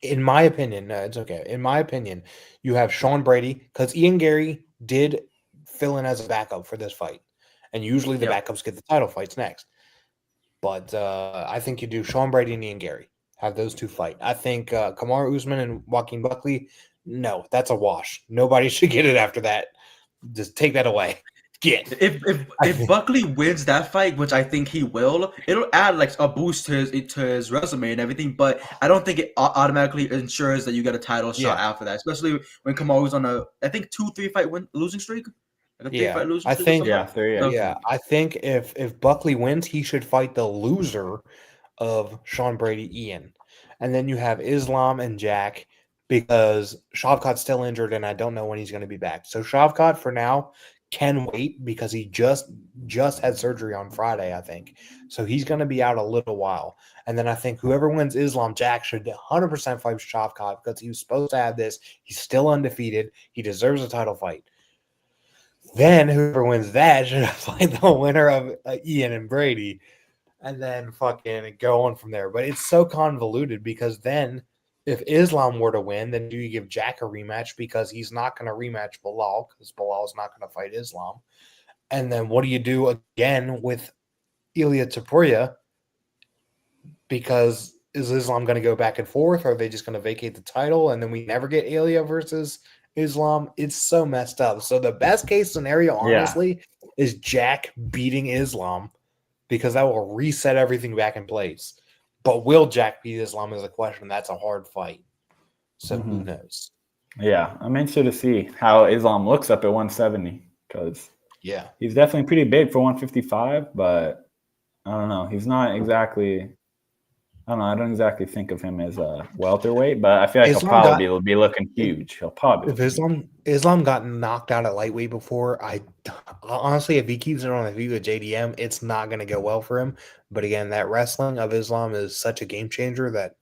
In my opinion, no, it's okay. In my opinion, you have Sean Brady because Ian Gary did fill in as a backup for this fight, and usually the backups get the title fights next. But I think you do Sean Brady and Ian Gary. Have those two fight. I think Kamaru Usman and Joaquin Buckley, no, that's a wash. Nobody should get it after that. Just take that away. If Buckley wins that fight, which I think he will, it'll add like a boost to his resume and everything. But I don't think it automatically ensures that you get a title shot after that, especially when Kamaru's on a 2-3 fight losing streak. Like a 3-fight losing streak. I think if Buckley wins, he should fight the loser of Sean Brady Ian, and then you have Islam and Jack because Shavkat's still injured, and I don't know when he's going to be back. So Shavkat for now can wait because he just had surgery on Friday, I think. So he's going to be out a little while. And then I think whoever wins Islam Jack should 100% fight Shavkat because he was supposed to have this. He's still undefeated. He deserves a title fight. Then whoever wins that should fight the winner of Ian and Brady. And then fucking go on from there. But it's so convoluted because then if Islam were to win, then do you give Jack a rematch because he's not going to rematch Bilal because Bilal's not going to fight Islam? And then what do you do again with Ilia Topuria? Because is Islam going to go back and forth or are they just going to vacate the title and then we never get Ilia versus Islam? It's so messed up. So the best case scenario, honestly, is Jack beating Islam because that will reset everything back in place. But will Jack beat Islam is a question. That's a hard fight. So who knows? Yeah, I'm interested to see how Islam looks up at 170 because he's definitely pretty big for 155, but I don't know. He's not exactly – I don't know. I don't exactly think of him as a welterweight, but I feel like he'll probably be looking huge. He'll probably Islam got knocked out at lightweight before. Honestly, if he keeps it on the feet with JDM, it's not going to go well for him. But again, that wrestling of Islam is such a game changer that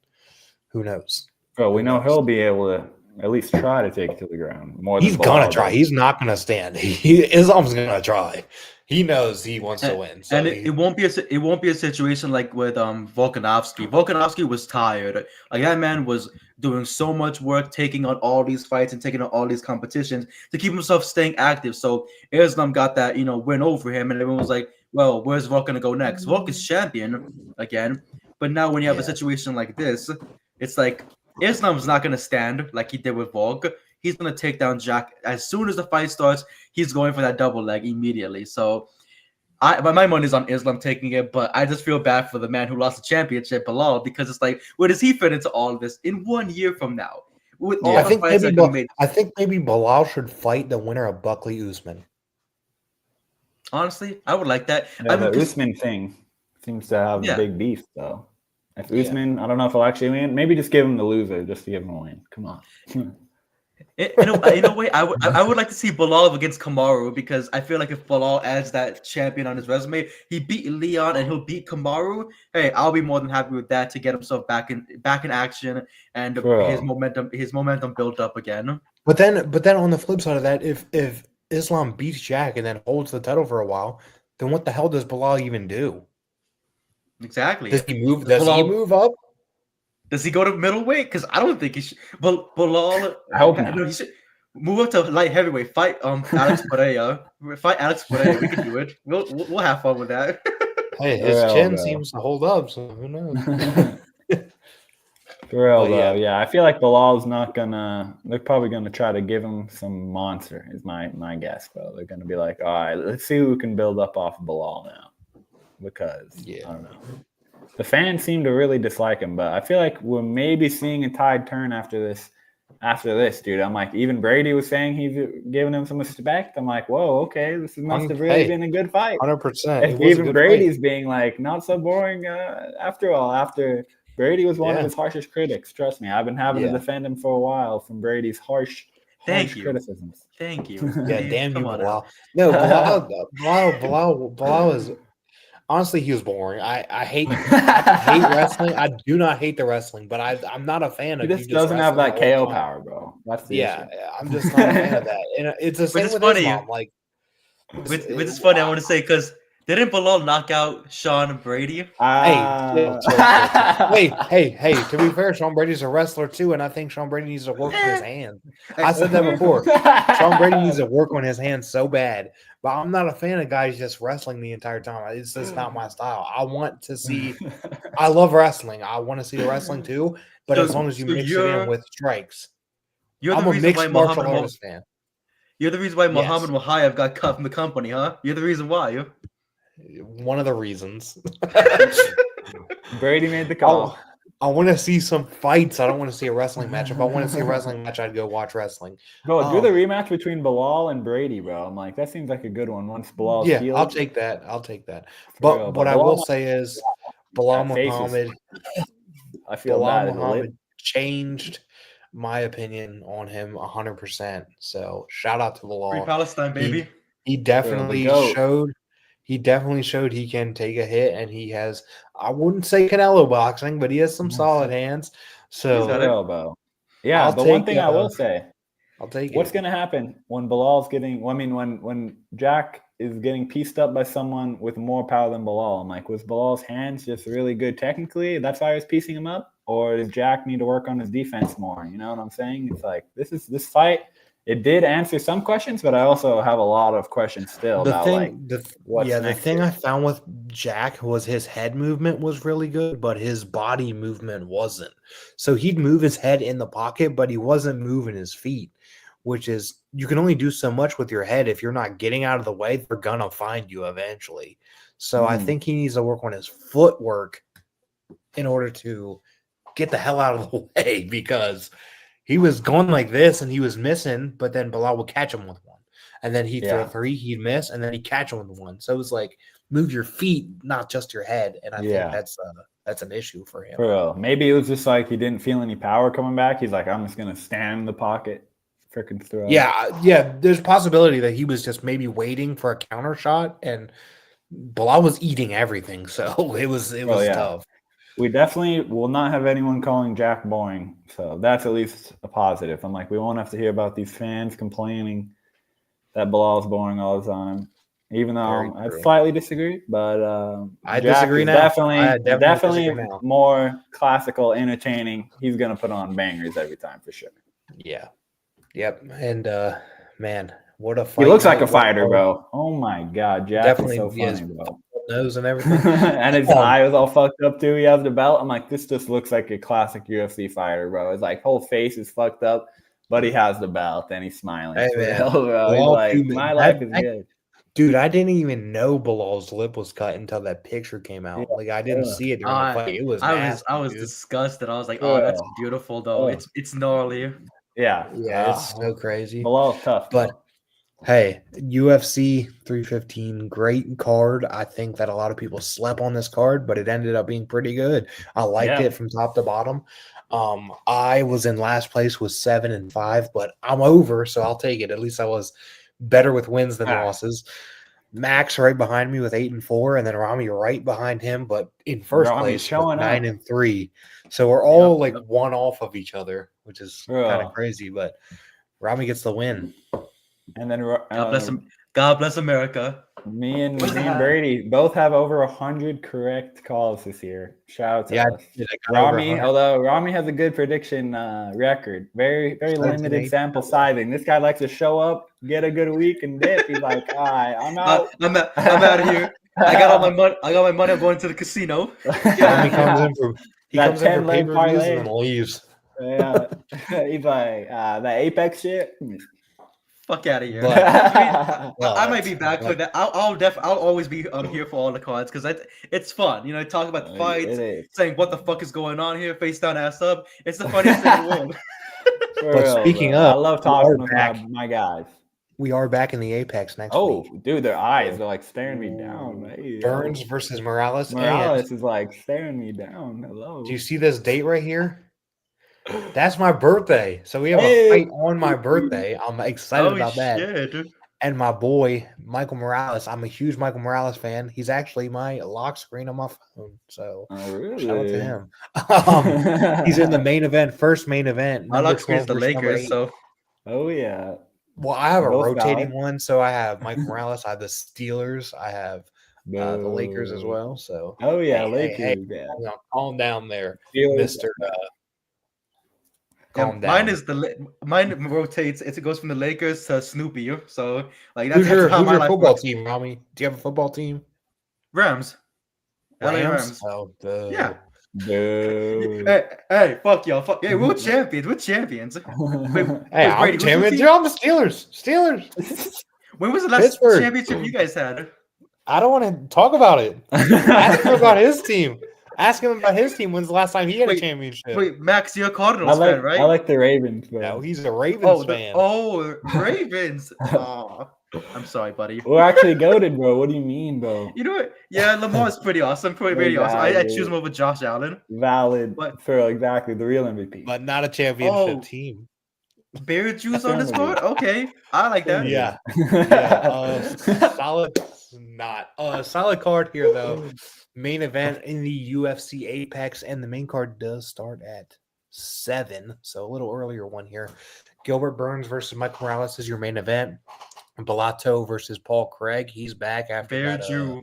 who knows? Bro, we know he'll be able to at least try to take it to the ground. He's going to try. He's not going to stand. Islam's going to try. He knows he wants to win. So and it won't be a situation like with Volkanovski. Volkanovski was tired. Like that man was doing so much work, taking on all these fights and taking on all these competitions to keep himself staying active. So Islam got that, win over him, and everyone was like, well, where's Volk going to go next? Volk is champion again. But now when you have a situation like this, it's like Islam's not going to stand like he did with Volk. He's going to take down Jack. As soon as the fight starts, he's going for that double leg immediately. So my money is on Islam taking it, but I just feel bad for the man who lost the championship, Bilal, because it's like, where does he fit into all of this in 1 year from now? With all I think maybe Bilal should fight the winner of Buckley Usman. Honestly, I would like that. Yeah, the Usman thing seems to have a big beef, though. If Usman, I don't know if he'll actually win. Maybe just give him the loser just to give him a win. Come on. In a way, I would like to see Bilal against Kamaru because I feel like if Bilal adds that champion on his resume, he beat Leon and he'll beat Kamaru. Hey, I'll be more than happy with that to get himself back in action and his momentum built up again. But then on the flip side of that, if Islam beats Jack and then holds the title for a while, then what the hell does Bilal even do? Exactly. Does he move up? Does he go to middleweight? Because I don't think he should. But Bilal, I hope not. He should move up to light heavyweight. Fight Alex Pereira. Fight Alex Pereira. We can do it. We'll have fun with that. Hey, his chin seems to hold up, so who knows? For real, though, I feel like Bilal's not gonna. They're probably gonna try to give him some monster. Is my guess, bro. They're gonna be like, all right, let's see who can build up off of Bilal now, because I don't know. The fans seem to really dislike him, but I feel like we're maybe seeing a tide turn after this, dude. I'm like, even Brady was saying he's giving him some respect. I'm like, whoa, okay, this must have really been a good fight. 100%. If even Brady's being like, not so boring after all, after Brady was one of his harshest critics. Trust me, I've been having to defend him for a while from Brady's harsh criticisms. Thank you. Yeah, damn you, Bilal. No, Bilal is... honestly, he was boring. I hate wrestling. I do not hate the wrestling, but I'm not a fan He of you just just doesn't have wrestling that the whole KO time. power, bro. That's the Yeah, issue. I'm just not a fan of that. And it's the Which same is with funny. Islam. Like, Which is funny. I want to say because didn't Bilal knock out Sean Brady? hey, chill. Hey. To be fair, Sean Brady's a wrestler too, and I think Sean Brady needs to work on his hands. I said that before. Sean Brady needs to work on his hands so bad, but I'm not a fan of guys just wrestling the entire time. It's just not my style. I want to see. I love wrestling. I want to see the wrestling too, but as long as you So mix it in with strikes, you're the I'm a reason why mixed martial artist fan. You're the reason why Yes. Muhammad Wahayev got cut from the company, huh? You're the reason why. One of the reasons. Brady made the call. I want to see some fights. I don't want to see a wrestling match. If I want to see a wrestling match, I'd go watch wrestling. Bro, do the rematch between Bilal and Brady, bro. I'm like, that seems like a good one. Once Bilal's healed. I'll take that. But what I will say is, Bilal Muhammad. I feel Bilal Muhammad changed my opinion on him 100%. So shout out to Bilal. Free Palestine, baby. He definitely showed. He definitely showed he can take a hit, and he has. I wouldn't say Canelo boxing, but he has some solid hands. So elbow. Yeah, but one thing I will say, I'll take what's going to happen when Bilal's getting? I mean, when Jack is getting pieced up by someone with more power than Bilal, I'm like, was Bilal's hands just really good technically? That's why I was piecing him up, or does Jack need to work on his defense more? You know what I'm saying? It's like this fight. It did answer some questions, but I also have a lot of questions still about the thing I found with Jack was his head movement was really good, but his body movement wasn't. So he'd move his head in the pocket, but he wasn't moving his feet, which is you can only do so much with your head. If you're not getting out of the way, they're gonna find you eventually. So I think he needs to work on his footwork in order to get the hell out of the way, because he was going like this and he was missing, but then Bilal would catch him with one. And then he'd throw three, he'd miss, and then he'd catch him with one. So it was like, move your feet, not just your head. And I think that's an issue for him. Bro, maybe it was just like he didn't feel any power coming back. He's like, I'm just going to stand in the pocket, freaking throw. Yeah. There's a possibility that he was just maybe waiting for a counter shot, and Bilal was eating everything. So it was tough. We definitely will not have anyone calling Jack boring. So that's at least a positive. I'm like, we won't have to hear about these fans complaining that Bilal's boring all the time. Even though I slightly disagree, but I Jack disagree is now. definitely more classical, entertaining. He's gonna put on bangers every time for sure. Yeah. Yep. And man, what a fight. He looks like a fighter, bro. Oh my god, Jack is so funny, bro. Nose and everything. And his eye was all fucked up too. He has the belt. I'm like, this just looks like a classic UFC fighter, bro. His like whole face is fucked up, but he has the belt and he's smiling. Hey, man. Bro. He's like, my life is good. Dude, I didn't even know Bilal's lip was cut until that picture came out. Like I didn't see it during the fight. It was nasty, I was disgusted. I was like, oh, that's beautiful though. It's gnarly. Yeah. It's so crazy. Bilal's tough, but hey, UFC 315, great card. I think that a lot of people slept on this card, but it ended up being pretty good. I liked it from top to bottom. I was in last place with 7-5, but I'm over, so I'll take it. At least I was better with wins than losses. Max right behind me with 8-4, and then Rami right behind him, but in first place with 9-3. So we're all like one off of each other, which is kind of crazy, but Rami gets the win. And then God bless America. Me and Brady both have over 100 correct calls this year. Shout out to us. Rami, although Rami has a good prediction record, very limited sample sizing. This guy likes to show up, get a good week, and dip. He's like, all right, I'm out. I'm out of here. I got all my money. I got my money. I'm going to the casino. He comes in for pay-per-views and then leaves. Yeah, he's like that Apex shit. Fuck out of here. I might be back for that. I'll always be here for all the cards because it's fun. You know, talk about the fights, saying what the fuck is going on here, face down, ass up. It's the funniest thing in the world. But speaking of, I love talking with my guys. We are back in the Apex next week. Oh, dude, their eyes are like staring me down. Hey, Burns versus Morales. Morales is like staring me down. Hello. Do you see this date right here? That's my birthday. So we have a fight on my birthday. I'm excited about that. Shit. and my boy Michael Morales. I'm a huge Michael Morales fan. He's actually my lock screen on my phone. So shout out to him. He's in the main event, first main event. My Number lock screen is 12 the versus number Lakers, 8. so Oh yeah. Well, I have a Both rotating valid. one, so I have Michael Morales, I have the Steelers, I have the Lakers as Boo. well. So Oh yeah, hey, Lakers. Yeah. calm down there, Steelers. Mister. Calm mine down. is mine rotates. It goes from the Lakers to Snoopy. So like Who's your how my life football works. team, Rami? Do you have a football team? Rams. LA Rams. Rams. Oh, duh. Yeah. Boo. Hey, fuck y'all. Fuck. Hey, we're champions. We're champions. Wait, Hey, I'm Brady, champions. You're on the Steelers. Steelers. when was the last Pittsburgh. championship you guys had? I don't want to talk about it. Ask him about his team. Ask him about his team. When's the last time he had a championship? Wait, Max, you're a Cardinals fan, right? I like the Ravens. Bro. No, he's a Ravens fan. Ravens. Oh, I'm sorry, buddy. We're actually goated, bro. What do you mean, bro? You know what? Yeah, Lamar's pretty awesome. Pretty awesome. I choose him over Josh Allen. Valid for exactly the real MVP. But not a championship team. Bear juice on the squad? Okay. I like that. Yeah. Solid card here, though. Main event in the UFC Apex, and the main card does start at 7, so a little earlier one here. Gilbert Burns versus Michael Morales is your main event. Bellato versus Paul Craig. He's back after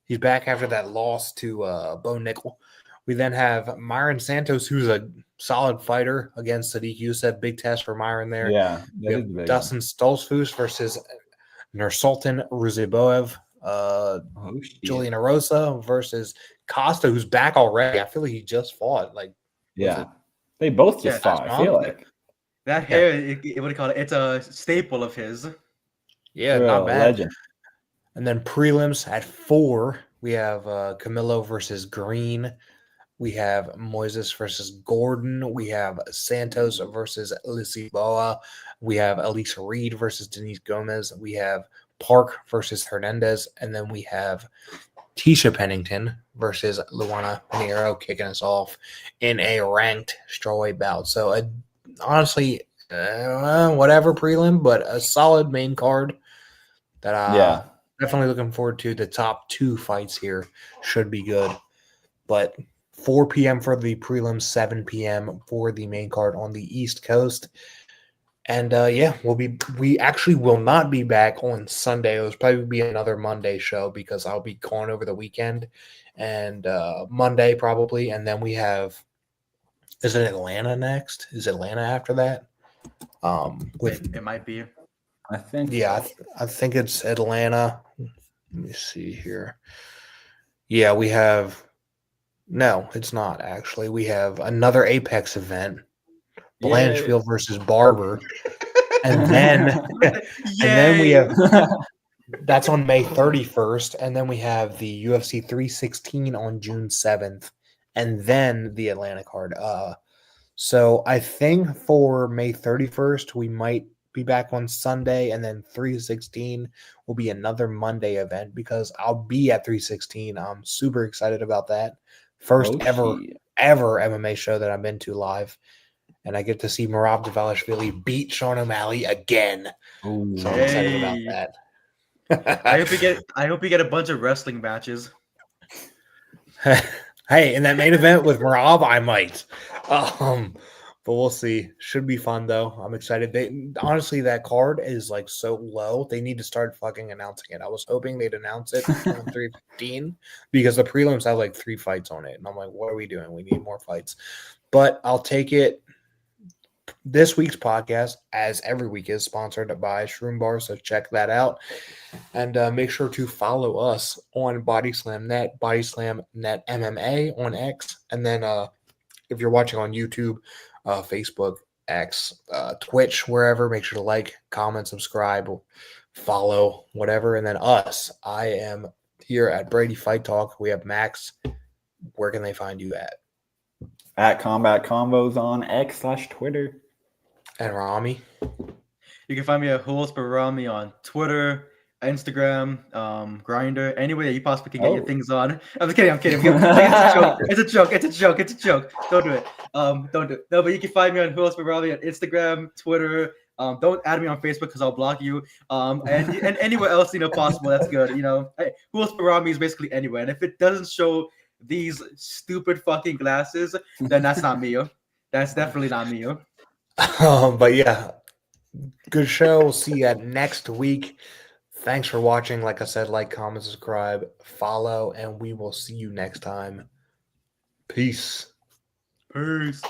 he's back after that loss to Bo Nickel. We then have Myron Santos, who's a solid fighter, against Sadiq Youssef. Big test for Myron there. Yeah. Dustin Stoltzfus versus Nursultan Ruziboev. Julian Arosa versus Costa, who's back already. I feel like he just fought. They both just fought. I feel like that hair. What do you call it? It's a staple of his. Yeah, not bad. Legend. And then prelims at 4, we have Camilo versus Green. We have Moises versus Gordon. We have Santos versus Lisiboa. We have Elise Reed versus Denise Gomez. We have Park versus Hernandez. And then we have Tisha Pennington versus Luana Pinheiro kicking us off in a ranked strawweight bout. So, honestly, whatever prelim, but a solid main card that definitely looking forward to. The top 2 fights here should be good. But 4 p.m. for the prelim, 7 p.m. for the main card on the East Coast. And we actually will not be back on Sunday. It'll probably be another Monday show because I'll be gone over the weekend and Monday probably. And then we have, is it Atlanta next? Is Atlanta after that? It might be. I think. Yeah, I think it's Atlanta. Let me see here. Yeah, we have. No, it's not actually. We have another Apex event. Blanchfield versus Barber. And then we have that's on May 31st. And then we have the UFC 316 on June 7th. And then the Atlanta card. So I think for May 31st, we might be back on Sunday. And then 316 will be another Monday event because I'll be at 316. I'm super excited about that. First ever MMA show that I've been to live. And I get to see Merab Dvalishvili beat Sean O'Malley again. Ooh, so I'm excited about that. I hope we get a bunch of wrestling matches. Hey, in that main event with Merab, I might. But we'll see. Should be fun though. I'm excited. Honestly, that card is like so low. They need to start fucking announcing it. I was hoping they'd announce it on 315 because the prelims have like 3 fights on it. And I'm like, what are we doing? We need more fights. But I'll take it. This week's podcast, as every week, is sponsored by Shroom Bar, so check that out. And make sure to follow us on Bodyslam Net, Bodyslam Net MMA on X. And then if you're watching on YouTube, Facebook, X, Twitch, wherever, make sure to like, comment, subscribe, follow, whatever. And then us, I am here at Brady Fight Talk. We have Max. Where can they find you at? At Combat Combos on X/Twitter. And Rami. You can find me at Rami on Twitter, Instagram, Grindr, anywhere that you possibly can get your things on. I'm kidding. It's a joke. Don't do it. Don't do it. No, but you can find me on Rami on Instagram, Twitter, Don't add me on Facebook because I'll block you. And anywhere else possible, that's good. Who else around me is basically anywhere. And if it doesn't show these stupid fucking glasses, then that's not me. That's definitely not me. But yeah, good show. We'll see you next week. Thanks for watching. Like I said, like, comment, subscribe, follow, and we will see you next time. Peace. Peace.